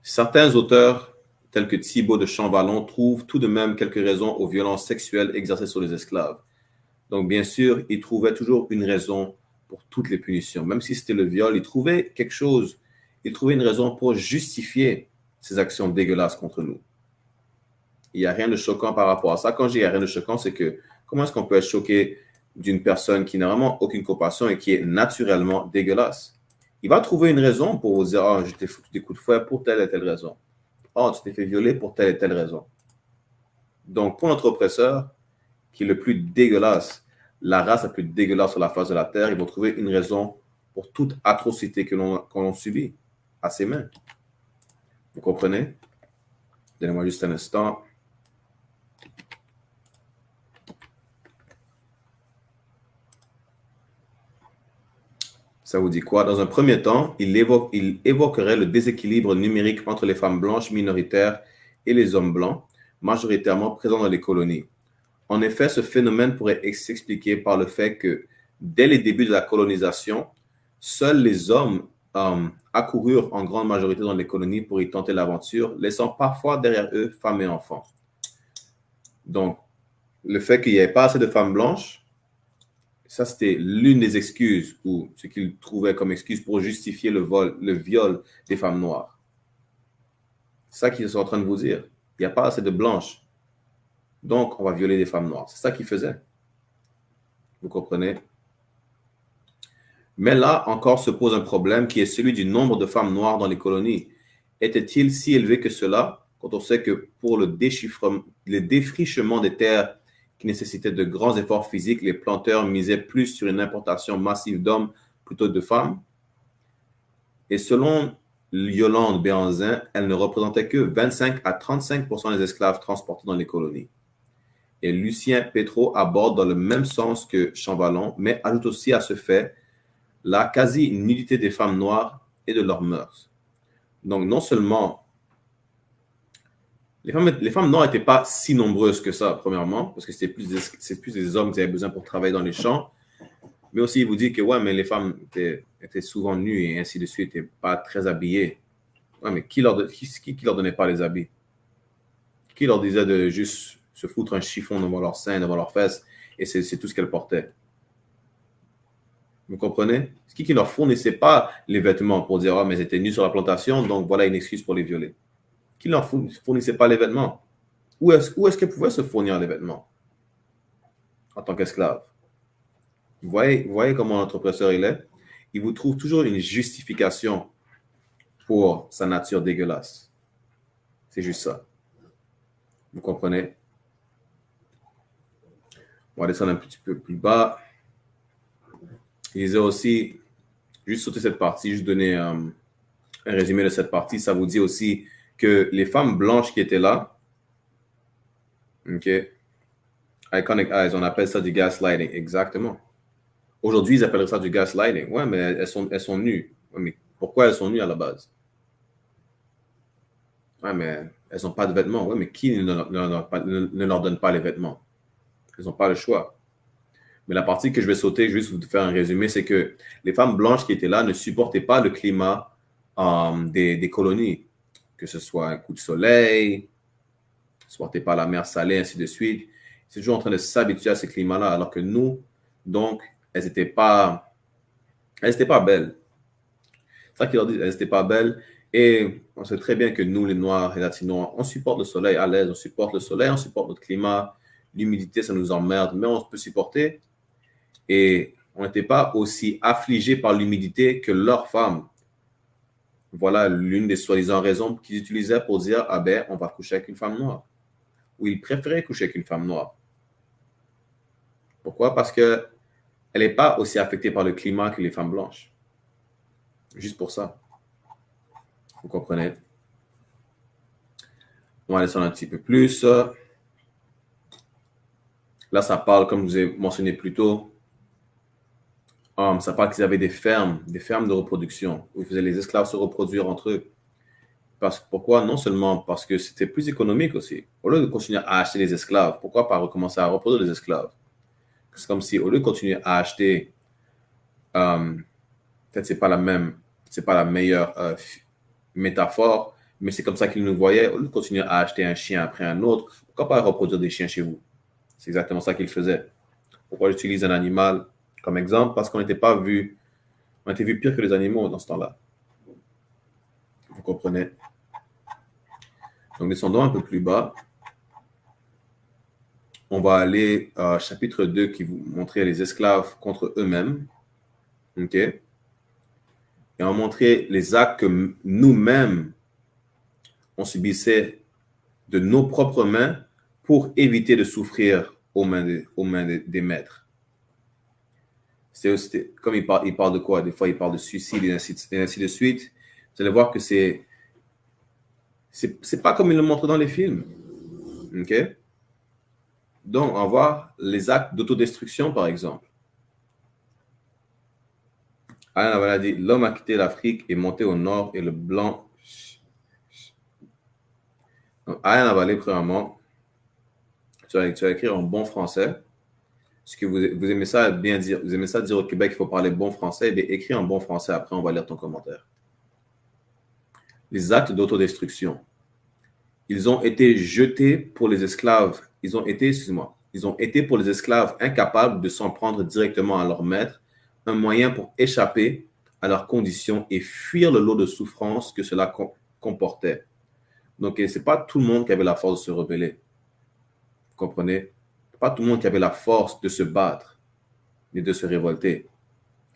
Certains auteurs, tels que Thibaut de Champvallon, trouvent tout de même quelques raisons aux violences sexuelles exercées sur les esclaves. Donc, bien sûr, il trouvait toujours une raison pour toutes les punitions. Même si c'était le viol, il trouvait quelque chose, il trouvait une raison pour justifier ces actions dégueulasses contre nous. Il n'y a rien de choquant par rapport à ça. Quand je dis il n'y a rien de choquant, c'est que comment est-ce qu'on peut être choqué d'une personne qui n'a vraiment aucune compassion et qui est naturellement dégueulasse? Il va trouver une raison pour vous dire « Oh, je t'ai foutu des coups de fouet pour telle et telle raison. Oh, tu t'es fait violer pour telle et telle raison. » Donc, pour notre oppresseur, qui est le plus dégueulasse, la race la plus dégueulasse sur la face de la terre, ils vont trouver une raison pour toute atrocité que l'on subit à ses mains. Vous comprenez? Donnez-moi juste un instant. Ça vous dit quoi? Dans un premier temps, il évoquerait le déséquilibre numérique entre les femmes blanches minoritaires et les hommes blancs, majoritairement présents dans les colonies. En effet, ce phénomène pourrait s'expliquer par le fait que, dès les débuts de la colonisation, seuls les hommes accoururent en grande majorité dans les colonies pour y tenter l'aventure, laissant parfois derrière eux femmes et enfants. Donc, le fait qu'il n'y avait pas assez de femmes blanches, ça c'était l'une des excuses, ou ce qu'ils trouvaient comme excuse pour justifier le viol des femmes noires. C'est ça qu'ils sont en train de vous dire. Il n'y a pas assez de blanches. Donc, on va violer des femmes noires. C'est ça qu'ils faisaient. Vous comprenez? Mais là, encore se pose un problème qui est celui du nombre de femmes noires dans les colonies. Était-il si élevé que cela, quand on sait que pour le défrichement des terres qui nécessitaient de grands efforts physiques, les planteurs misaient plus sur une importation massive d'hommes plutôt que de femmes? Et selon Yolande Béhanzin, elle ne représentait que 25 à 35% des esclaves transportés dans les colonies. Et Lucien Pétro aborde dans le même sens que Champvallon, mais ajoute aussi à ce fait la quasi-nudité des femmes noires et de leurs mœurs. Donc, non seulement les femmes noires n'étaient pas si nombreuses que ça, premièrement, parce que c'est plus des hommes qui avaient besoin pour travailler dans les champs, mais aussi il vous dit que ouais, mais les femmes étaient souvent nues et ainsi de suite, n'étaient pas très habillées. Ouais, mais qui leur donnait pas les habits? Qui leur disait de juste se foutre un chiffon devant leurs seins, devant leurs fesses, et c'est tout ce qu'elles portaient? Vous comprenez? C'est qui leur fournissait pas les vêtements pour dire « Ah, mais elles étaient nues sur la plantation, donc voilà une excuse pour les violer. » Qui leur fournissait pas les vêtements? Où est-ce qu'elles pouvaient se fournir les vêtements en tant qu'esclaves? Vous voyez comment notre oppresseur il est? Il vous trouve toujours une justification pour sa nature dégueulasse. C'est juste ça. Vous comprenez? On va descendre un petit peu plus bas. Il disait aussi, juste sauter cette partie, juste donner un résumé de cette partie, ça vous dit aussi que les femmes blanches qui étaient là, OK, Iconic Eyes, on appelle ça du gaslighting, exactement. Aujourd'hui, ils appelleraient ça du gaslighting. Ouais, mais elles sont nues. Ouais, mais pourquoi elles sont nues à la base? Ouais, mais elles n'ont pas de vêtements. Ouais, mais qui ne leur donne pas les vêtements? Elles n'ont pas le choix. Mais la partie que je vais sauter, juste vous faire un résumé, c'est que les femmes blanches qui étaient là ne supportaient pas le climat des colonies, que ce soit un coup de soleil, ne supportaient pas la mer salée, ainsi de suite. C'est toujours en train de s'habituer à ces climats-là, alors que nous, donc, elles n'étaient pas belles. C'est ça qu'ils leur disent, elles n'étaient pas belles. Et on sait très bien que nous, les Noirs et Latinos, on supporte le soleil à l'aise, on supporte le soleil, on supporte notre climat. L'humidité, ça nous emmerde, mais on peut supporter. Et on n'était pas aussi affligés par l'humidité que leurs femmes. Voilà l'une des soi-disant raisons qu'ils utilisaient pour dire « Ah ben, on va coucher avec une femme noire. » Ou ils préféraient coucher avec une femme noire. Pourquoi? Parce qu'elle n'est pas aussi affectée par le climat que les femmes blanches. Juste pour ça. Vous comprenez? On va descendre un petit peu plus. Là, ça parle, comme je vous ai mentionné plus tôt, ça parle qu'ils avaient des fermes de reproduction, où ils faisaient les esclaves se reproduire entre eux. Pourquoi? Non seulement parce que c'était plus économique aussi. Au lieu de continuer à acheter des esclaves, pourquoi pas recommencer à reproduire des esclaves? C'est comme si, au lieu de continuer à acheter, peut-être c'est pas la meilleure métaphore, mais c'est comme ça qu'ils nous voyaient. Au lieu de continuer à acheter un chien après un autre, pourquoi pas reproduire des chiens chez vous? C'est exactement ça qu'ils faisaient. Pourquoi j'utilise un animal comme exemple? Parce qu'on n'était pas vu, on était vu pire que les animaux dans ce temps-là. Vous comprenez? Donc, descendons un peu plus bas. On va aller au chapitre 2 qui vous montrait les esclaves contre eux-mêmes. OK? Et on montrait les actes que nous-mêmes, on subissait de nos propres mains pour éviter de souffrir aux mains des maîtres. Comme il parle de quoi? Des fois, il parle de suicide et ainsi de suite. Vous allez voir que c'est pas comme il le montre dans les films. OK? Donc, on va voir les actes d'autodestruction, par exemple. Alain Laval a dit, l'homme a quitté l'Afrique et monté au nord et le blanc. Donc, Alain Laval, premièrement, tu vas écrire en bon français. Est-ce que vous aimez ça bien dire? Vous aimez ça dire au Québec qu'il faut parler bon français? Eh bien, écris en bon français, après on va lire ton commentaire. Les actes d'autodestruction. Ils ont été jetés pour les esclaves. Ils ont été pour les esclaves incapables de s'en prendre directement à leur maître, un moyen pour échapper à leurs conditions et fuir le lot de souffrance que cela comportait. Donc, ce n'est pas tout le monde qui avait la force de se rebeller. Vous comprenez? Pas tout le monde qui avait la force de se battre et de se révolter.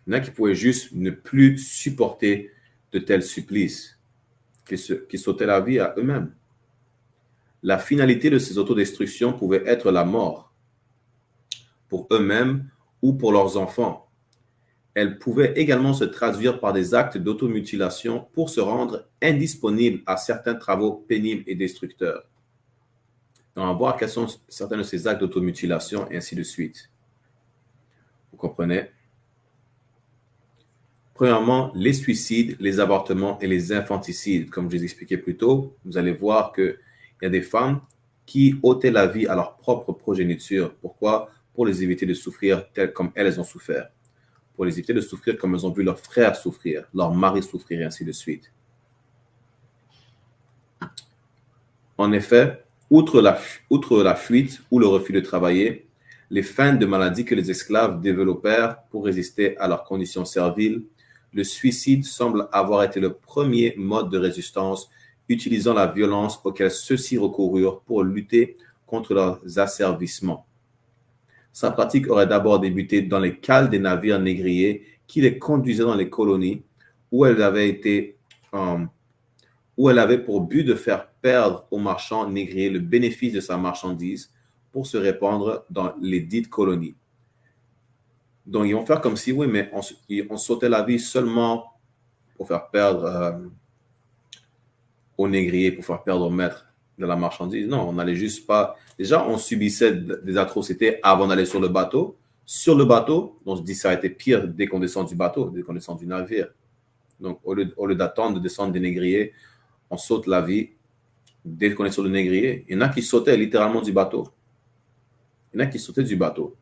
Il y en a qui pouvaient juste ne plus supporter de tels supplices, qui sautaient la vie à eux-mêmes. La finalité de ces autodestructions pouvait être la mort pour eux-mêmes ou pour leurs enfants. elle pouvait également se traduire par des actes d'automutilation pour se rendre indisponible à certains travaux pénibles et destructeurs. On va voir quels sont certains de ces actes d'automutilation et ainsi de suite. Vous comprenez? Premièrement, les suicides, les avortements et les infanticides. Comme je vous ai expliqué plus tôt, vous allez voir qu'il y a des femmes qui ôtaient la vie à leur propre progéniture. Pourquoi? Pour les éviter de souffrir tel comme elles ont souffert. Pour les éviter de souffrir comme elles ont vu leurs frères souffrir, leur mari souffrir et ainsi de suite. En effet, outre la fuite ou le refus de travailler, les feintes de maladie que les esclaves développèrent pour résister à leurs conditions serviles, le suicide semble avoir été le premier mode de résistance utilisant la violence auquel ceux-ci recoururent pour lutter contre leurs asservissements. Sa pratique aurait d'abord débuté dans les cales des navires négriers qui les conduisaient dans les colonies où elle avait pour but de faire perdre aux marchands négriers le bénéfice de sa marchandise pour se répandre dans les dites colonies. Donc, ils vont faire comme si, oui, mais on sautait la vie seulement pour faire perdre aux négriers, pour faire perdre aux maîtres de la marchandise. Non, on n'allait juste pas... Déjà, on subissait des atrocités avant d'aller sur le bateau. Sur le bateau, on se dit que ça a été pire dès qu'on descend du bateau, dès qu'on descend du navire. Donc, au lieu d'attendre de descendre des négriers, on saute la vie dès qu'on est sur le négrier. Il y en a qui sautaient littéralement du bateau. Il y en a qui sautaient du bateau.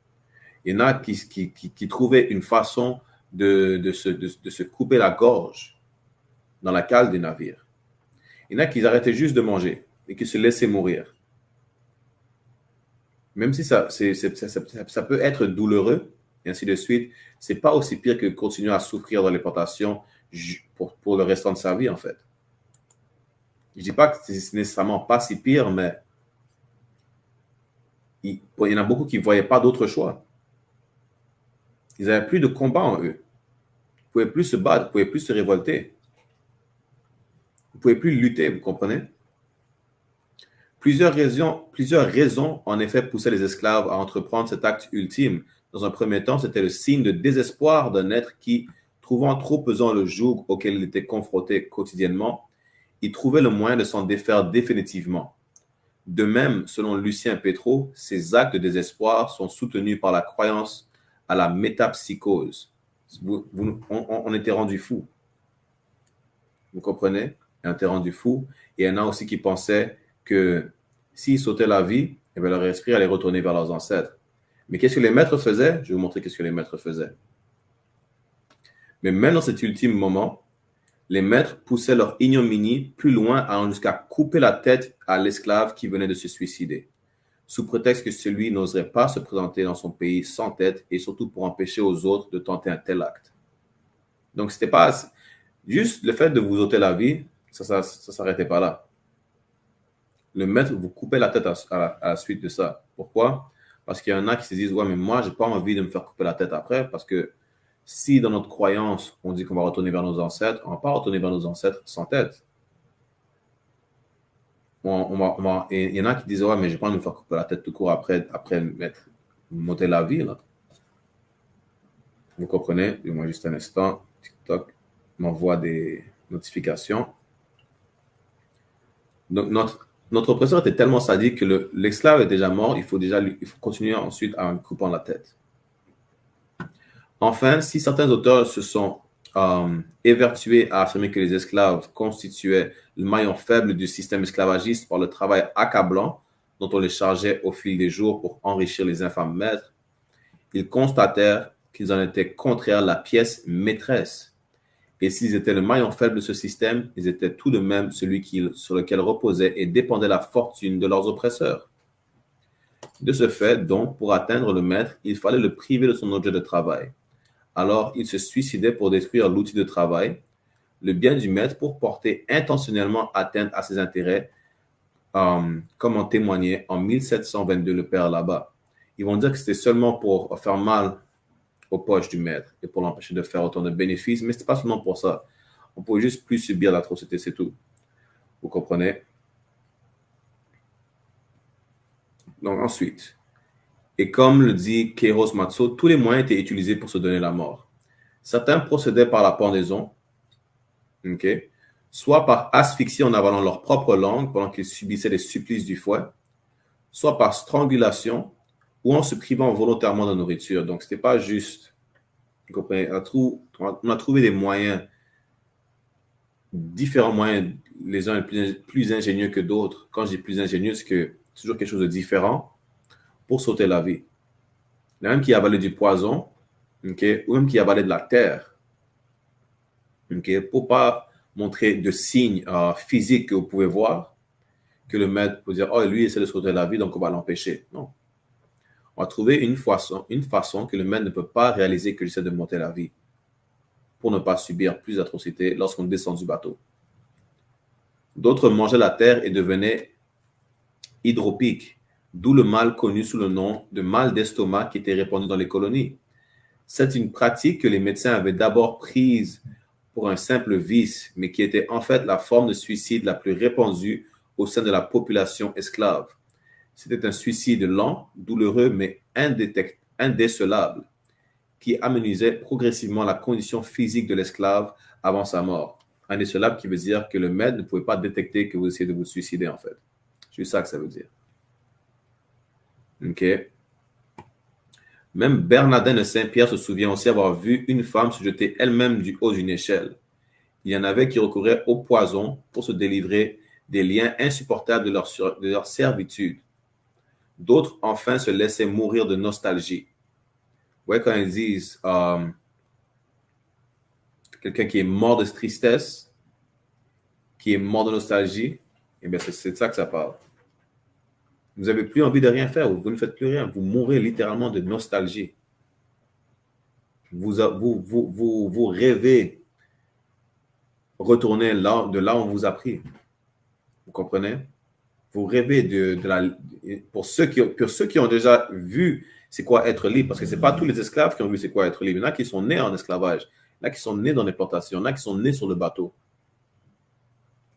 Il y en a qui trouvaient une façon de se couper la gorge dans la cale des navires. Il y en a qui arrêtaient juste de manger et qui se laissaient mourir. Même si ça peut être douloureux, et ainsi de suite, ce n'est pas aussi pire que continuer à souffrir dans les plantations pour le restant de sa vie, en fait. Je ne dis pas que c'est nécessairement pas si pire, mais il y en a beaucoup qui ne voyaient pas d'autre choix. Ils n'avaient plus de combat en eux. Ils ne pouvaient plus se battre, ils ne pouvaient plus se révolter. Ils ne pouvaient plus lutter, vous comprenez? Plusieurs raisons, en effet, poussaient les esclaves à entreprendre cet acte ultime. Dans un premier temps, c'était le signe de désespoir d'un être qui, trouvant trop pesant le joug auquel il était confronté quotidiennement, il trouvait le moyen de s'en défaire définitivement. De même, selon Lucien Pétro, ces actes de désespoir sont soutenus par la croyance à la métapsychose. On était rendu fou. Vous comprenez? On était rendu fou. Et il y en a aussi qui pensaient que s'ils sautaient la vie, eh bien, leur esprit allait retourner vers leurs ancêtres. Mais qu'est-ce que les maîtres faisaient? Je vais vous montrer qu'est-ce que les maîtres faisaient. Mais même dans cet ultime moment, les maîtres poussaient leur ignominie plus loin, allant jusqu'à couper la tête à l'esclave qui venait de se suicider, sous prétexte que celui n'oserait pas se présenter dans son pays sans tête et surtout pour empêcher aux autres de tenter un tel acte. Donc, c'était pas juste le fait de vous ôter la vie, ça s'arrêtait pas là. Le maître vous coupait la tête à la suite de ça. Pourquoi? Parce qu'il y en a qui se disent, ouais, mais moi, j'ai pas envie de me faire couper la tête après, parce que si dans notre croyance, on dit qu'on va retourner vers nos ancêtres, on ne va pas retourner vers nos ancêtres sans tête. Et il y en a qui disent, ouais, mais j'ai pas envie de me faire couper la tête tout court après monter la vie, là. Vous comprenez? Moi, juste un instant. TikTok m'envoie des notifications. Donc, notre oppresseur était tellement sadique que l'esclave est déjà mort. Il faut continuer ensuite en lui coupant la tête. Enfin, si certains auteurs se sont évertués à affirmer que les esclaves constituaient le maillon faible du système esclavagiste par le travail accablant dont on les chargeait au fil des jours pour enrichir les infâmes maîtres, ils constatèrent qu'ils en étaient contraires la pièce maîtresse. Et s'ils étaient le maillon faible de ce système, ils étaient tout de même celui sur lequel reposait et dépendait la fortune de leurs oppresseurs. De ce fait, donc, pour atteindre le maître, il fallait le priver de son objet de travail. Alors, il se suicidait pour détruire l'outil de travail, le bien du maître pour porter intentionnellement atteinte à ses intérêts, comme en témoignait en 1722 le père là-bas. Ils vont dire que c'était seulement pour faire mal aux poches du maître et pour l'empêcher de faire autant de bénéfices, mais ce n'est pas seulement pour ça. On ne pouvait juste plus subir l'atrocité, c'est tout. Vous comprenez? Donc ensuite, et comme le dit Keiros Matsuo, tous les moyens étaient utilisés pour se donner la mort. Certains procédaient par la pendaison, okay, soit par asphyxie en avalant leur propre langue pendant qu'ils subissaient les supplices du fouet, soit par strangulation ou en se privant volontairement de nourriture. Donc, ce n'était pas juste. Vous comprenez? On a trouvé des moyens, différents moyens, les uns plus ingénieux que d'autres. Quand je dis plus ingénieux, c'est que c'est toujours quelque chose de différent pour sauver la vie. Il y en a même qui avalaient du poison, okay, ou même qui avalaient de la terre, okay, pour ne pas montrer de signes physiques que vous pouvez voir, que le maître peut dire, oh, lui, il essaie de sauver la vie, donc on va l'empêcher. Non. On va trouver une façon que le maître ne peut pas réaliser que j'essaie de monter la vie pour ne pas subir plus d'atrocités lorsqu'on descend du bateau. D'autres mangeaient la terre et devenaient hydropiques, d'où le mal connu sous le nom de mal d'estomac qui était répandu dans les colonies. C'est une pratique que les médecins avaient d'abord prise pour un simple vice, mais qui était en fait la forme de suicide la plus répandue au sein de la population esclave. C'était un suicide lent, douloureux, mais indécelable, qui amenuisait progressivement la condition physique de l'esclave avant sa mort. Indécelable qui veut dire que le maître ne pouvait pas détecter que vous essayez de vous suicider, en fait. C'est ça que ça veut dire. OK. Même Bernardin de Saint-Pierre se souvient aussi avoir vu une femme se jeter elle-même du haut d'une échelle. Il y en avait qui recouraient au poison pour se délivrer des liens insupportables de leur servitude. D'autres, enfin, se laissaient mourir de nostalgie. Vous voyez, quand ils disent quelqu'un qui est mort de tristesse, qui est mort de nostalgie, eh bien, c'est de ça que ça parle. Vous n'avez plus envie de rien faire, vous ne faites plus rien, vous mourrez littéralement de nostalgie. Vous rêvez retourner de là où on vous a pris. Vous comprenez? Vous rêvez pour ceux qui ont déjà vu c'est quoi être libre, parce que ce n'est pas tous les esclaves qui ont vu c'est quoi être libre. Il y en a qui sont nés en esclavage, il y en a qui sont nés dans les plantations, il y en a qui sont nés sur le bateau.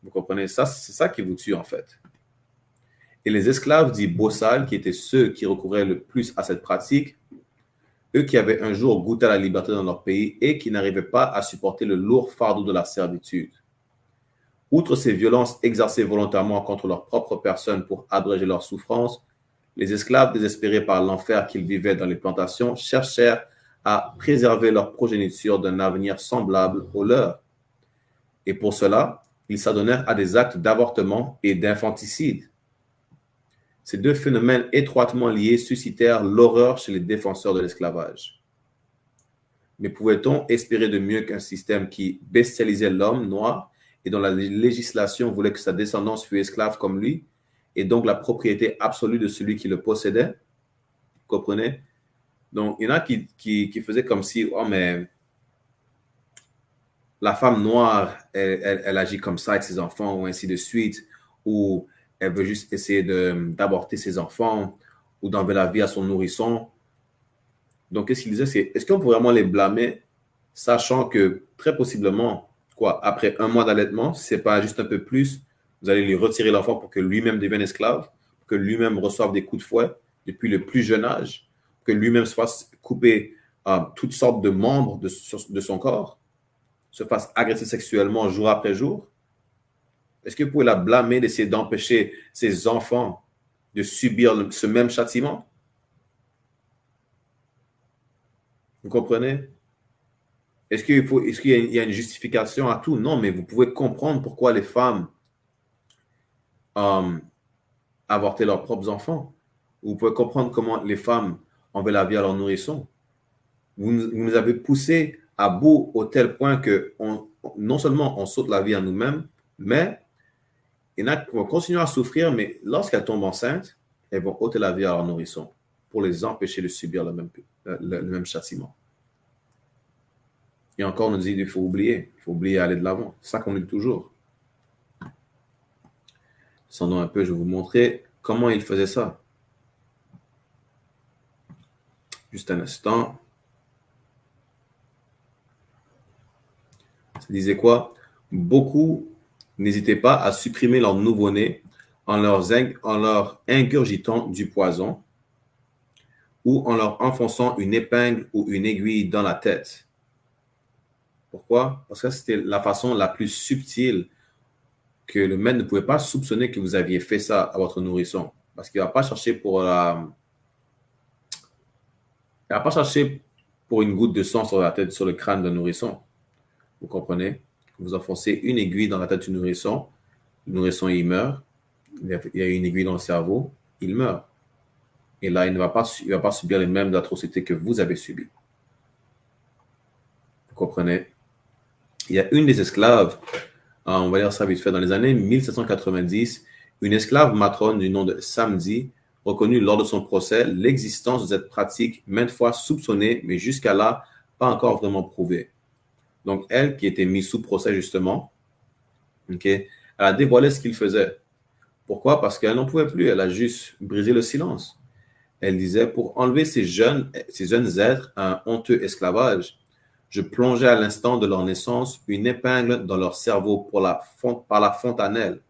Vous comprenez? Ça, c'est ça qui vous tue en fait. Et les esclaves dits bossales, qui étaient ceux qui recouraient le plus à cette pratique, eux qui avaient un jour goûté à la liberté dans leur pays et qui n'arrivaient pas à supporter le lourd fardeau de la servitude. Outre ces violences exercées volontairement contre leur propre personne pour abréger leur souffrance, les esclaves désespérés par l'enfer qu'ils vivaient dans les plantations cherchèrent à préserver leur progéniture d'un avenir semblable au leur. Et pour cela, ils s'adonnèrent à des actes d'avortement et d'infanticide. Ces deux phénomènes étroitement liés suscitèrent l'horreur chez les défenseurs de l'esclavage. Mais pouvait-on espérer de mieux qu'un système qui bestialisait l'homme noir et dont la législation voulait que sa descendance fût esclave comme lui, et donc la propriété absolue de celui qui le possédait? Vous comprenez? Donc, il y en a qui faisaient comme si, oh, mais la femme noire, elle agit comme ça avec ses enfants, ou ainsi de suite, ou elle veut juste essayer d'avorter ses enfants, ou d'enlever la vie à son nourrisson. Donc, qu'est-ce qu'il disait? C'est, est-ce qu'on peut vraiment les blâmer, sachant que, très possiblement, après un mois d'allaitement, si ce n'est pas juste un peu plus, vous allez lui retirer l'enfant pour que lui-même devienne esclave, pour que lui-même reçoive des coups de fouet depuis le plus jeune âge, pour que lui-même se fasse couper toutes sortes de membres de son corps, se fasse agresser sexuellement jour après jour. Est-ce que vous pouvez la blâmer d'essayer d'empêcher ses enfants de subir ce même châtiment? Vous comprenez? Est-ce qu'il y a une justification à tout? Non, mais vous pouvez comprendre pourquoi les femmes avortaient leurs propres enfants. Vous pouvez comprendre comment les femmes enlevaient la vie à leurs nourrissons. Vous nous avez poussés à bout au tel point que non seulement on saute la vie à nous-mêmes, mais il y en a qui vont continuer à souffrir, mais lorsqu'elles tombent enceintes, elles vont ôter la vie à leurs nourrissons pour les empêcher de subir le même châtiment. Et encore, on nous dit qu'il faut oublier aller de l'avant. C'est ça qu'on dit toujours. Descendons un peu, je vais vous montrer comment il faisait ça. Juste un instant. Ça disait quoi? Beaucoup n'hésitaient pas à supprimer leur nouveau-né en leur ingurgitant du poison ou en leur enfonçant une épingle ou une aiguille dans la tête. Pourquoi? Parce que c'était la façon la plus subtile que le maître ne pouvait pas soupçonner que vous aviez fait ça à votre nourrisson. Parce qu'il ne va pas chercher pour il va pas chercher pour une goutte de sang sur la tête, sur le crâne d'un nourrisson. Vous comprenez? Vous enfoncez une aiguille dans la tête du nourrisson. Le nourrisson, il meurt. Il y a une aiguille dans le cerveau. Il meurt. Et là, il ne va pas subir les mêmes atrocités que vous avez subies. Vous comprenez? Il y a une des esclaves, on va dire ça vite fait, dans les années 1790, une esclave matrone du nom de Samedi reconnut lors de son procès l'existence de cette pratique maintes fois soupçonnée, mais jusqu'à là, pas encore vraiment prouvée. Donc, elle, qui était mise sous procès justement, elle a dévoilé ce qu'il faisait. Pourquoi? Parce qu'elle n'en pouvait plus, elle a juste brisé le silence. Elle disait, pour enlever ces jeunes êtres à un honteux esclavage, je plongeais à l'instant de leur naissance une épingle dans leur cerveau par la fontanelle.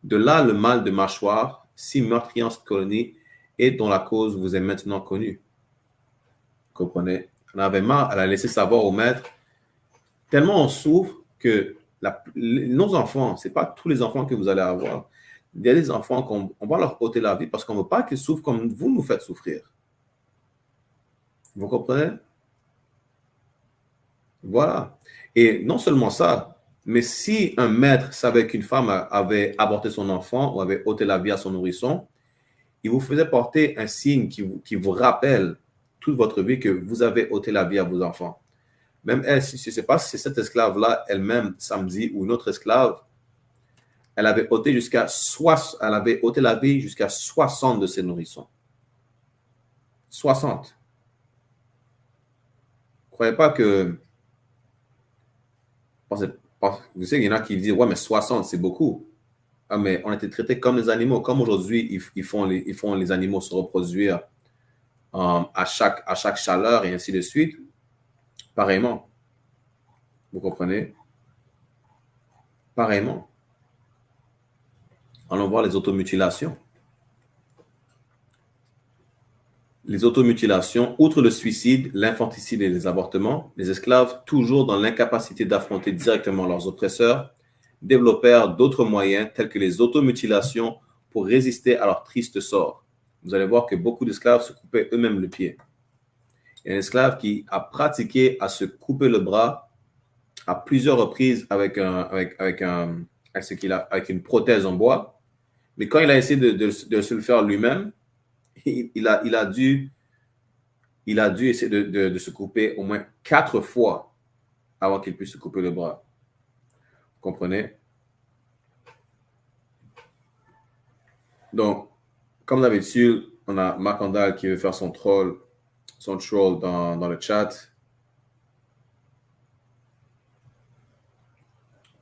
De là le mal de mâchoire, si meurtrier en cette colonie, et dont la cause vous est maintenant connue. Vous comprenez? On avait marre, elle a laissé savoir au maître, tellement on souffre que nos enfants, ce n'est pas tous les enfants que vous allez avoir. Il y a des enfants qu'on va leur ôter la vie parce qu'on ne veut pas qu'ils souffrent comme vous nous faites souffrir. Vous comprenez? Voilà. Et non seulement ça, mais si un maître savait qu'une femme avait avorté son enfant ou avait ôté la vie à son nourrisson, il vous faisait porter un signe qui vous rappelle toute votre vie que vous avez ôté la vie à vos enfants. Même elle, je ne sais pas si c'est cette esclave-là, elle-même, Samedi, ou une autre esclave, elle avait ôté la vie jusqu'à 60 de ses nourrissons. 60. Vous ne croyez pas que... Vous savez, il y en a qui disent, ouais, mais 60, c'est beaucoup. Ah, mais on était traités comme des animaux. Comme aujourd'hui, ils font les animaux se reproduire à chaque chaleur et ainsi de suite. Pareillement. Vous comprenez? Pareillement. Allons voir les automutilations. Les automutilations, outre le suicide, l'infanticide et les avortements, les esclaves, toujours dans l'incapacité d'affronter directement leurs oppresseurs, développèrent d'autres moyens tels que les automutilations pour résister à leur triste sort. Vous allez voir que beaucoup d'esclaves se coupaient eux-mêmes le pied. Il y a un esclave qui a pratiqué à se couper le bras à plusieurs reprises avec une prothèse en bois, mais quand il a essayé de se le faire lui-même, il a dû essayer de se couper au moins 4 fois avant qu'il puisse se couper le bras. Vous comprenez? Donc, comme d'habitude, on a Marc Andal qui veut faire son troll dans le chat.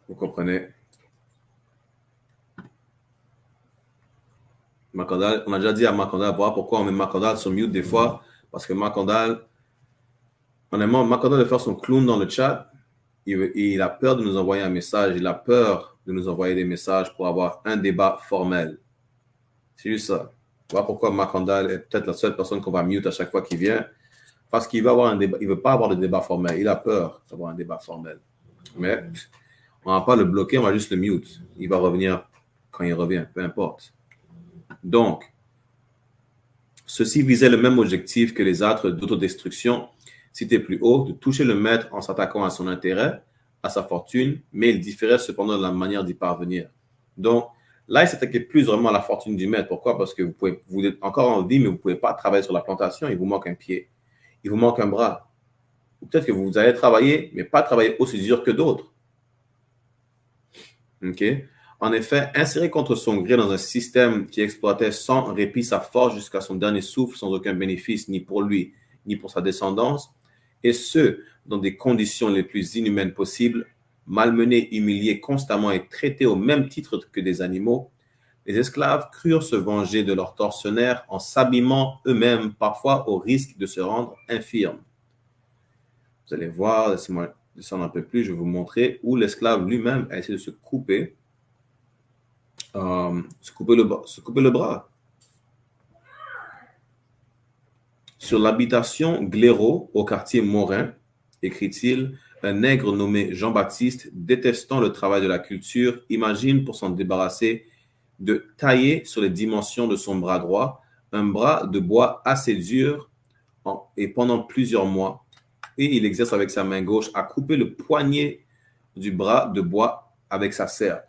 Vous comprenez? Marc Andal, on a déjà dit à Marc Andal, voir pourquoi on met Marc Andal sur mute des fois, parce que Marc Andal, honnêtement, Marc Andal veut faire son clown dans le chat, il a peur de nous envoyer un message, il a peur de nous envoyer des messages pour avoir un débat formel. C'est juste ça. Voilà pourquoi Marc Andal est peut-être la seule personne qu'on va mute à chaque fois qu'il vient, parce qu'il veut avoir un débat, il ne veut pas avoir de débat formel, il a peur d'avoir un débat formel. Mais on ne va pas le bloquer, on va juste le mute. Il va revenir quand il revient, peu importe. Donc, ceci visait le même objectif que les actes d'autodestruction cités plus haut, de toucher le maître en s'attaquant à son intérêt, à sa fortune, mais il différait cependant de la manière d'y parvenir. Donc, là, il s'attaquait plus vraiment à la fortune du maître. Pourquoi? Parce que vous êtes encore en vie, mais vous ne pouvez pas travailler sur la plantation, il vous manque un pied, il vous manque un bras. Ou peut-être que vous allez travailler, mais pas travailler aussi dur que d'autres. OK? En effet, inséré contre son gré dans un système qui exploitait sans répit sa force jusqu'à son dernier souffle, sans aucun bénéfice, ni pour lui, ni pour sa descendance, et ce, dans des conditions les plus inhumaines possibles, malmenés, humiliés constamment et traités au même titre que des animaux, les esclaves crurent se venger de leurs tortionnaires en s'abîmant eux-mêmes, parfois au risque de se rendre infirmes. Vous allez voir, laissez-moi descendre un peu plus, je vais vous montrer où l'esclave lui-même a essayé de se couper le bras. Sur l'habitation Glaireau, au quartier Morin, écrit-il, un nègre nommé Jean-Baptiste, détestant le travail de la culture, imagine pour s'en débarrasser de tailler sur les dimensions de son bras droit un bras de bois assez dur et pendant plusieurs mois. Et il exerce avec sa main gauche à couper le poignet du bras de bois avec sa serpe.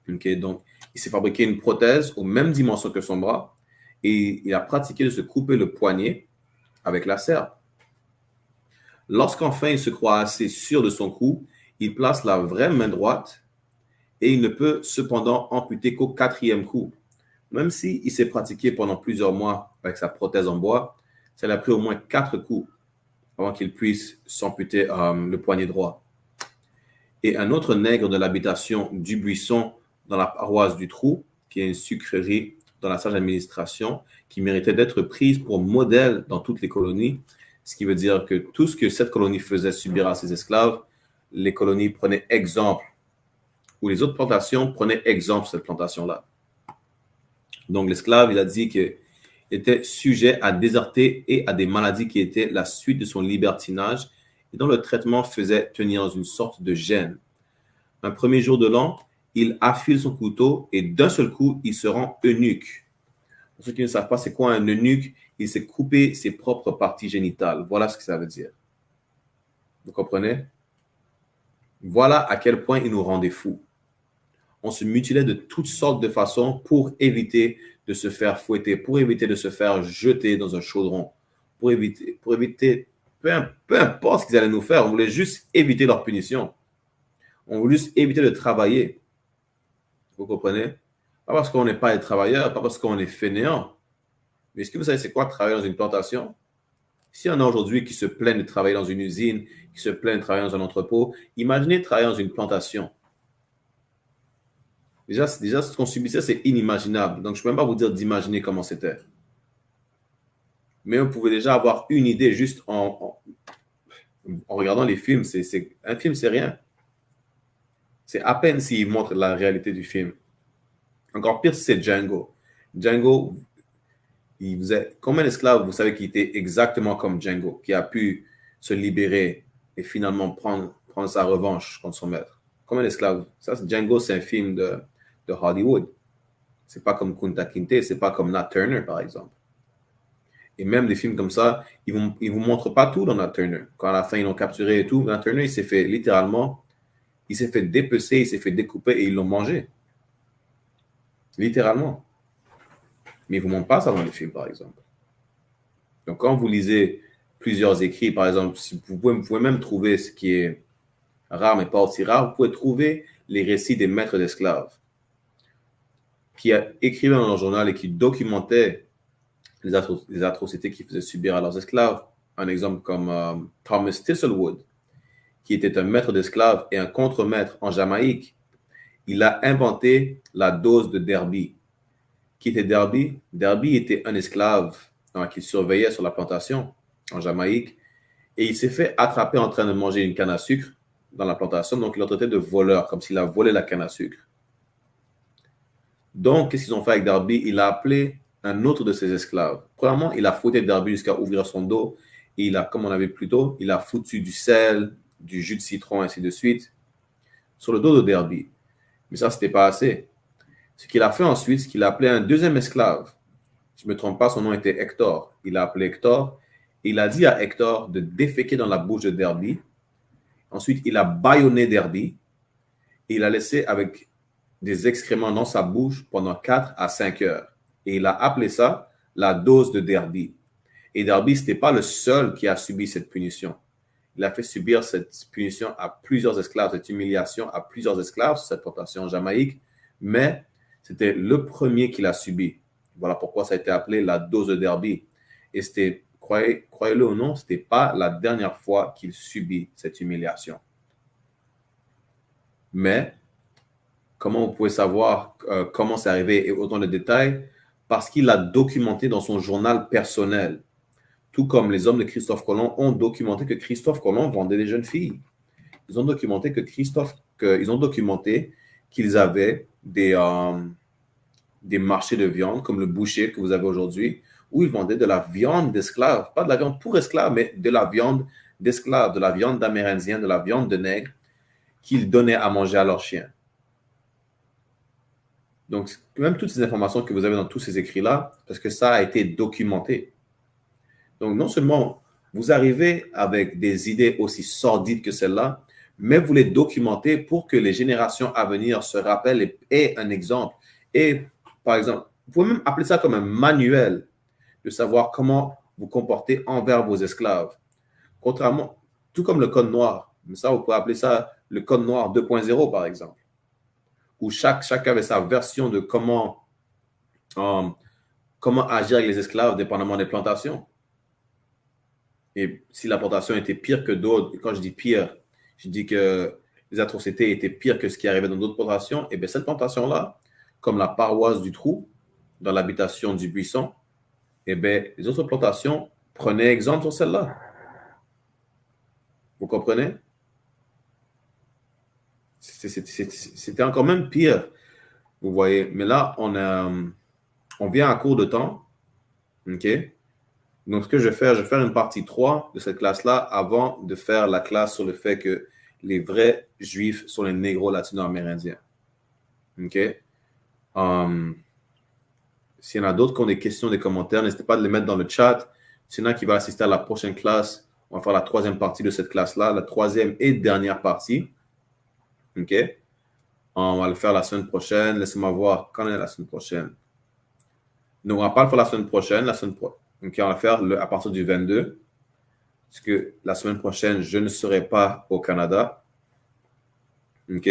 Okay, donc, il s'est fabriqué une prothèse aux mêmes dimensions que son bras et il a pratiqué de se couper le poignet avec la serpe. Lorsqu'enfin il se croit assez sûr de son coup, il place la vraie main droite et il ne peut cependant amputer qu'au 4e coup. Même s'il s'est pratiqué pendant plusieurs mois avec sa prothèse en bois, ça lui a pris au moins 4 coups avant qu'il puisse s'amputer le poignet droit. Et un autre nègre de l'habitation du Buisson dans la paroisse du Trou, qui est une sucrerie dans la sage administration, qui méritait d'être prise pour modèle dans toutes les colonies, ce qui veut dire que tout ce que cette colonie faisait subir à ses esclaves, les colonies prenaient exemple, ou les autres plantations prenaient exemple sur cette plantation-là. Donc l'esclave, il a dit qu'il était sujet à déserter et à des maladies qui étaient la suite de son libertinage et dont le traitement faisait tenir dans une sorte de gêne. Un premier jour de l'an, il affile son couteau et d'un seul coup, il se rend eunuque. Pour ceux qui ne savent pas c'est quoi un eunuque, il s'est coupé ses propres parties génitales. Voilà ce que ça veut dire. Vous comprenez? Voilà à quel point il nous rendait fous. On se mutilait de toutes sortes de façons pour éviter de se faire fouetter, pour éviter de se faire jeter dans un chaudron, pour éviter peu importe ce qu'ils allaient nous faire, on voulait juste éviter leur punition. On voulait juste éviter de travailler. Vous comprenez? Pas parce qu'on n'est pas des travailleurs, pas parce qu'on est fainéant. Mais est-ce que vous savez c'est quoi travailler dans une plantation? S'il y en a aujourd'hui qui se plaignent de travailler dans une usine, qui se plaignent de travailler dans un entrepôt, imaginez travailler dans une plantation. Déjà ce qu'on subissait, c'est inimaginable. Donc, je ne peux même pas vous dire d'imaginer comment c'était. Mais vous pouvez déjà avoir une idée juste en regardant les films. Un film, c'est rien. C'est à peine s'il montre la réalité du film. Encore pire, c'est Django. Django, combien d'esclaves, vous savez, qui était exactement comme Django, qui a pu se libérer et finalement prendre sa revanche contre son maître? Combien d'esclaves? Django, c'est un film de Hollywood. C'est pas comme Kunta Kinte, c'est pas comme Nat Turner, par exemple. Et même des films comme ça, ils vous montrent pas tout dans Nat Turner. Quand à la fin, ils l'ont capturé et tout, Nat Turner, il s'est fait littéralement, il s'est fait dépecer, il s'est fait découper et ils l'ont mangé. Littéralement. Mais ils ne vous montrent pas ça dans les films, par exemple. Donc, quand vous lisez plusieurs écrits, par exemple, vous pouvez même trouver ce qui est rare, mais pas aussi rare, vous pouvez trouver les récits des maîtres d'esclaves qui écrivaient dans leur journal et qui documentaient les atrocités qu'ils faisaient subir à leurs esclaves. Un exemple comme Thomas Thistlewood, qui était un maître d'esclaves et un contre-maître en Jamaïque. Il a inventé la dose de Derby. Qui était Derby? Derby était un esclave qui surveillait sur la plantation en Jamaïque et il s'est fait attraper en train de manger une canne à sucre dans la plantation, donc il l'a traité de voleur, comme s'il a volé la canne à sucre. Donc, qu'est-ce qu'ils ont fait avec Derby? Il a appelé un autre de ses esclaves. Premièrement, il a fouetté Derby jusqu'à ouvrir son dos et il a, comme on avait plus tôt, il a foutu du sel, du jus de citron, ainsi de suite, sur le dos de Derby. Mais ça, c'était pas assez. Ce qu'il a fait ensuite, c'est qu'il a appelé un deuxième esclave. Si je ne me trompe pas, son nom était Hector. Il a appelé Hector et il a dit à Hector de déféquer dans la bouche de Derby. Ensuite, il a bâillonné Derby et il a laissé avec des excréments dans sa bouche pendant 4 à 5 heures. Et il a appelé ça la dose de Derby. Et Derby, ce n'était pas le seul qui a subi cette punition. Il a fait subir cette punition à plusieurs esclaves, cette humiliation à plusieurs esclaves sur cette plantation en Jamaïque, mais c'était le premier qui l'a subi. Voilà pourquoi ça a été appelé la dose de Derby. Et c'était, croyez-le ou non, ce n'était pas la dernière fois qu'il subit cette humiliation. Mais, comment vous pouvez savoir comment c'est arrivé et autant de détails? Parce qu'il l'a documenté dans son journal personnel. Tout comme les hommes de Christophe Colomb ont documenté que Christophe Colomb vendait des jeunes filles. Ils ont documenté qu'ils avaient des marchés de viande, comme le boucher que vous avez aujourd'hui, où ils vendaient de la viande d'esclaves. Pas de la viande pour esclaves, mais de la viande d'esclaves, de la viande d'Amérindiens, de la viande de nègres qu'ils donnaient à manger à leurs chiens. Donc, même toutes ces informations que vous avez dans tous ces écrits-là, parce que ça a été documenté. Donc, non seulement vous arrivez avec des idées aussi sordides que celles-là, mais vous les documentez pour que les générations à venir se rappellent et aient un exemple. Et, par exemple, vous pouvez même appeler ça comme un manuel de savoir comment vous comporter envers vos esclaves. Contrairement, tout comme le code noir. Mais ça, vous pouvez appeler ça le code noir 2.0, par exemple. Où chacun avait sa version de comment agir avec les esclaves dépendamment des plantations. Et si la plantation était pire que d'autres, quand je dis pire, je dis que les atrocités étaient pires que ce qui arrivait dans d'autres plantations, et bien cette plantation-là, comme la paroisse du Trou, dans l'habitation du Buisson, et bien les autres plantations prenaient exemple sur celle-là. Vous comprenez? C'était encore même pire, vous voyez. Mais là, on vient à court de temps, OK? Donc, ce que je vais faire une partie 3 de cette classe-là avant de faire la classe sur le fait que les vrais Juifs sont les négros latino-amérindiens. OK? S'il y en a d'autres qui ont des questions, des commentaires, n'hésitez pas à les mettre dans le chat. S'il y en a qui va assister à la prochaine classe, on va faire la 3e partie de cette classe-là, la 3e et dernière partie. OK? On va le faire la semaine prochaine. Laissez-moi voir quand est la semaine prochaine. Donc, on va pas le faire la semaine prochaine. Donc, on va faire à partir du 22. Parce que la semaine prochaine, je ne serai pas au Canada. OK?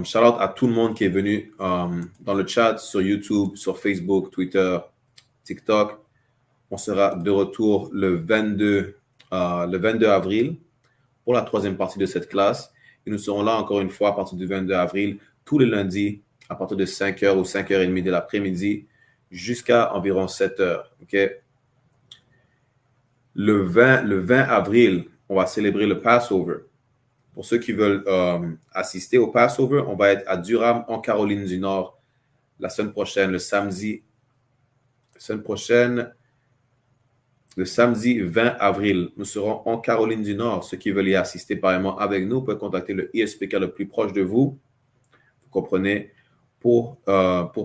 Shout out à tout le monde qui est venu dans le chat, sur YouTube, sur Facebook, Twitter, TikTok. On sera de retour le 22 avril pour la 3e partie de cette classe. Et nous serons là encore une fois à partir du 22 avril, tous les lundis, à partir de 5h ou 5h30 de l'après-midi, jusqu'à environ 7h. OK? Le 20 avril, on va célébrer le Passover. Pour ceux qui veulent assister au Passover, on va être à Durham, en Caroline du Nord, la semaine prochaine, le samedi 20 avril. Nous serons en Caroline du Nord. Ceux qui veulent y assister pareillement avec nous peuvent contacter le ISPK le plus proche de vous. Vous comprenez? Pour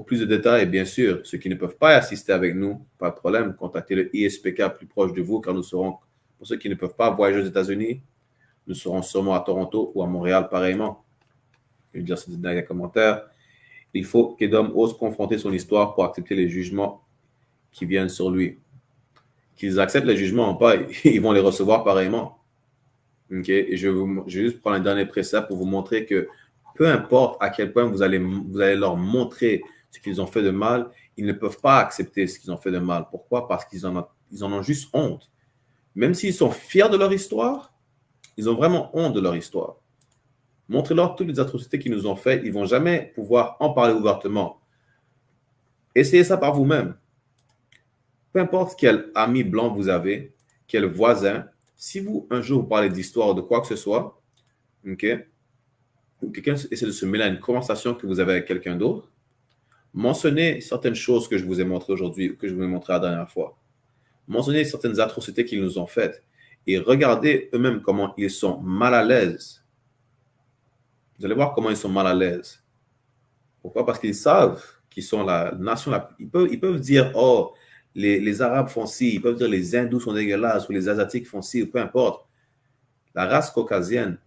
plus de détails, bien sûr, ceux qui ne peuvent pas y assister avec nous, pas de problème, contactez le ISPK plus proche de vous, car nous serons, pour ceux qui ne peuvent pas voyager aux États-Unis, nous serons sûrement à Toronto ou à Montréal pareillement. Je vais dire ça dans les commentaires. Il faut qu'Edom ose confronter son histoire pour accepter les jugements qui viennent sur lui. Qu'ils acceptent les jugements ou pas, ils vont les recevoir pareillement. Okay? Et je vais juste prendre un dernier précepte pour vous montrer que peu importe à quel point vous allez leur montrer ce qu'ils ont fait de mal, ils ne peuvent pas accepter ce qu'ils ont fait de mal. Pourquoi? Parce qu'ils en ont juste honte. Même s'ils sont fiers de leur histoire, ils ont vraiment honte de leur histoire. Montrez-leur toutes les atrocités qu'ils nous ont faites. Ils ne vont jamais pouvoir en parler ouvertement. Essayez ça par vous-même. Peu importe quel ami blanc vous avez, quel voisin, si vous, un jour, vous parlez d'histoire ou de quoi que ce soit, OK, ou quelqu'un essaie de se mêler à une conversation que vous avez avec quelqu'un d'autre, mentionnez certaines choses que je vous ai montrées aujourd'hui, que je vous ai montrées la dernière fois. Mentionnez certaines atrocités qu'ils nous ont faites et regardez eux-mêmes comment ils sont mal à l'aise. Vous allez voir comment ils sont mal à l'aise. Pourquoi? Parce qu'ils savent qu'ils sont la nation ils peuvent dire, oh, les Arabes font ci, ils peuvent dire les Hindous sont dégueulasses ou les Asiatiques font ci, ou peu importe. La race caucasienne,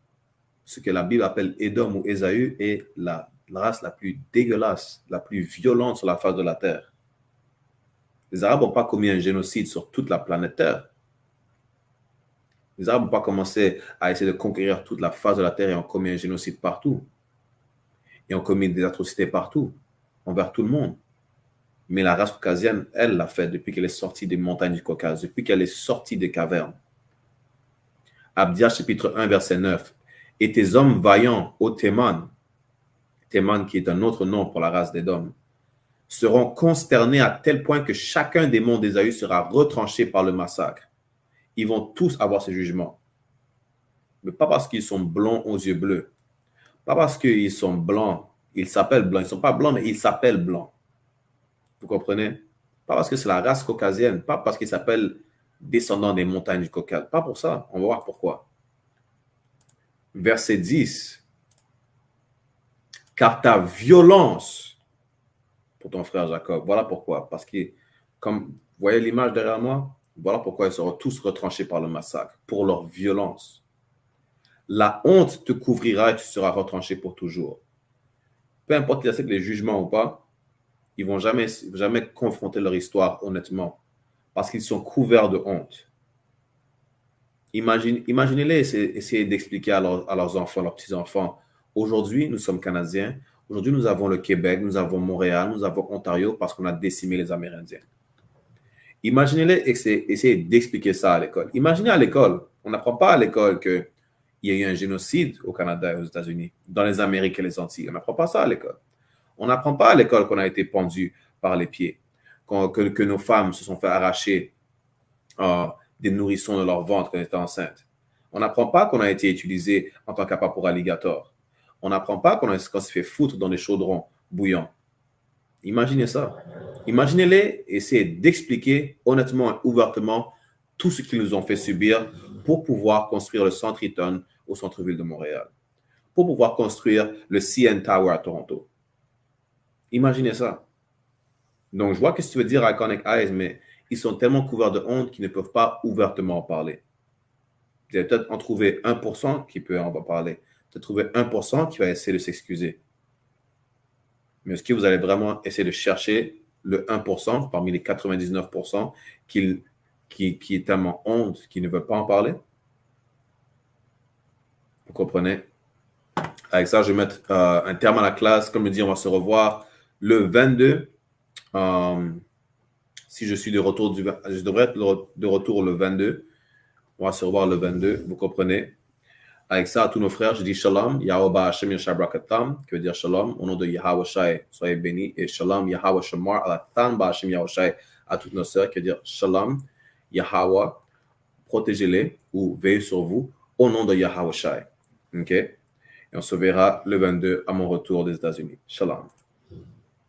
ce que la Bible appelle Édom ou Ésaü, est la race la plus dégueulasse, la plus violente sur la face de la terre. Les Arabes n'ont pas commis un génocide sur toute la planète Terre. Les Arabes n'ont pas commencé à essayer de conquérir toute la face de la terre et ont commis un génocide partout. Et ont commis des atrocités partout, envers tout le monde. Mais la race caucasienne, elle l'a fait depuis qu'elle est sortie des montagnes du Caucase, depuis qu'elle est sortie des cavernes. Abdia, chapitre 1, verset 9. Et tes hommes vaillants, ô Théman, Théman qui est un autre nom pour la race d'Édom, seront consternés à tel point que chacun des monts d'Ésaü sera retranché par le massacre. Ils vont tous avoir ce jugement. Mais pas parce qu'ils sont blonds aux yeux bleus. Pas parce qu'ils sont blancs. Ils s'appellent blancs. Ils ne sont pas blancs, mais ils s'appellent blancs. Vous comprenez? Pas parce que c'est la race caucasienne. Pas parce qu'ils s'appellent descendant des montagnes du Caucase. Pas pour ça. On va voir pourquoi. Verset 10. Car ta violence pour ton frère Jacob. Voilà pourquoi. Parce que, comme vous voyez l'image derrière moi, voilà pourquoi ils seront tous retranchés par le massacre. Pour leur violence. La honte te couvrira et tu seras retranché pour toujours. Peu importe les jugements ou pas, ils ne vont jamais confronter leur histoire honnêtement. Parce qu'ils sont couverts de honte. Imaginez-les essayer d'expliquer à leurs enfants, leurs petits-enfants. Aujourd'hui, nous sommes Canadiens. Aujourd'hui, nous avons le Québec, nous avons Montréal, nous avons Ontario parce qu'on a décimé les Amérindiens. Imaginez-les essayer d'expliquer ça à l'école. Imaginez à l'école, on n'apprend pas à l'école qu'il y a eu un génocide au Canada et aux États-Unis, dans les Amériques et les Antilles. On n'apprend pas ça à l'école. On n'apprend pas à l'école qu'on a été pendu par les pieds, que nos femmes se sont fait arracher des nourrissons de leur ventre quand elles étaient enceintes. On n'apprend pas qu'on a été utilisé en tant qu'appât pour alligator. On n'apprend pas qu'on s'est fait foutre dans des chaudrons bouillants. Imaginez ça. Imaginez-les essayer d'expliquer honnêtement et ouvertement tout ce qu'ils nous ont fait subir pour pouvoir construire le Centre Eaton au centre-ville de Montréal. Pour pouvoir construire le CN Tower à Toronto. Imaginez ça. Donc, je vois ce que tu veux dire à Iconic Eyes, mais ils sont tellement couverts de honte qu'ils ne peuvent pas ouvertement en parler. Vous allez peut-être en trouver 1% qui peut en parler. Peut-être trouver 1% qui va essayer de s'excuser. Mais est-ce que vous allez vraiment essayer de chercher le 1% parmi les 99% qui est tellement honte qu'ils ne veulent pas en parler? Vous comprenez? Avec ça, je vais mettre un terme à la classe. Comme je dis, on va se revoir le 22. Si je suis de retour, je devrais être de retour le 22. On va se revoir le 22. Vous comprenez? Avec ça, à tous nos frères, je dis Shalom, Yahoba Hashem Yashai Brakatam, qui veut dire Shalom, au nom de Yahweh Shai, soyez bénis, et Shalom, Yahweh Shamar, Alatan Ba Hashem Yahushai, à toutes nos sœurs, qui veut dire Shalom, Yahweh, protégez-les ou veillez sur vous, au nom de Yahweh Shai. OK? Et on se verra le 22 à mon retour des États-Unis. Shalom.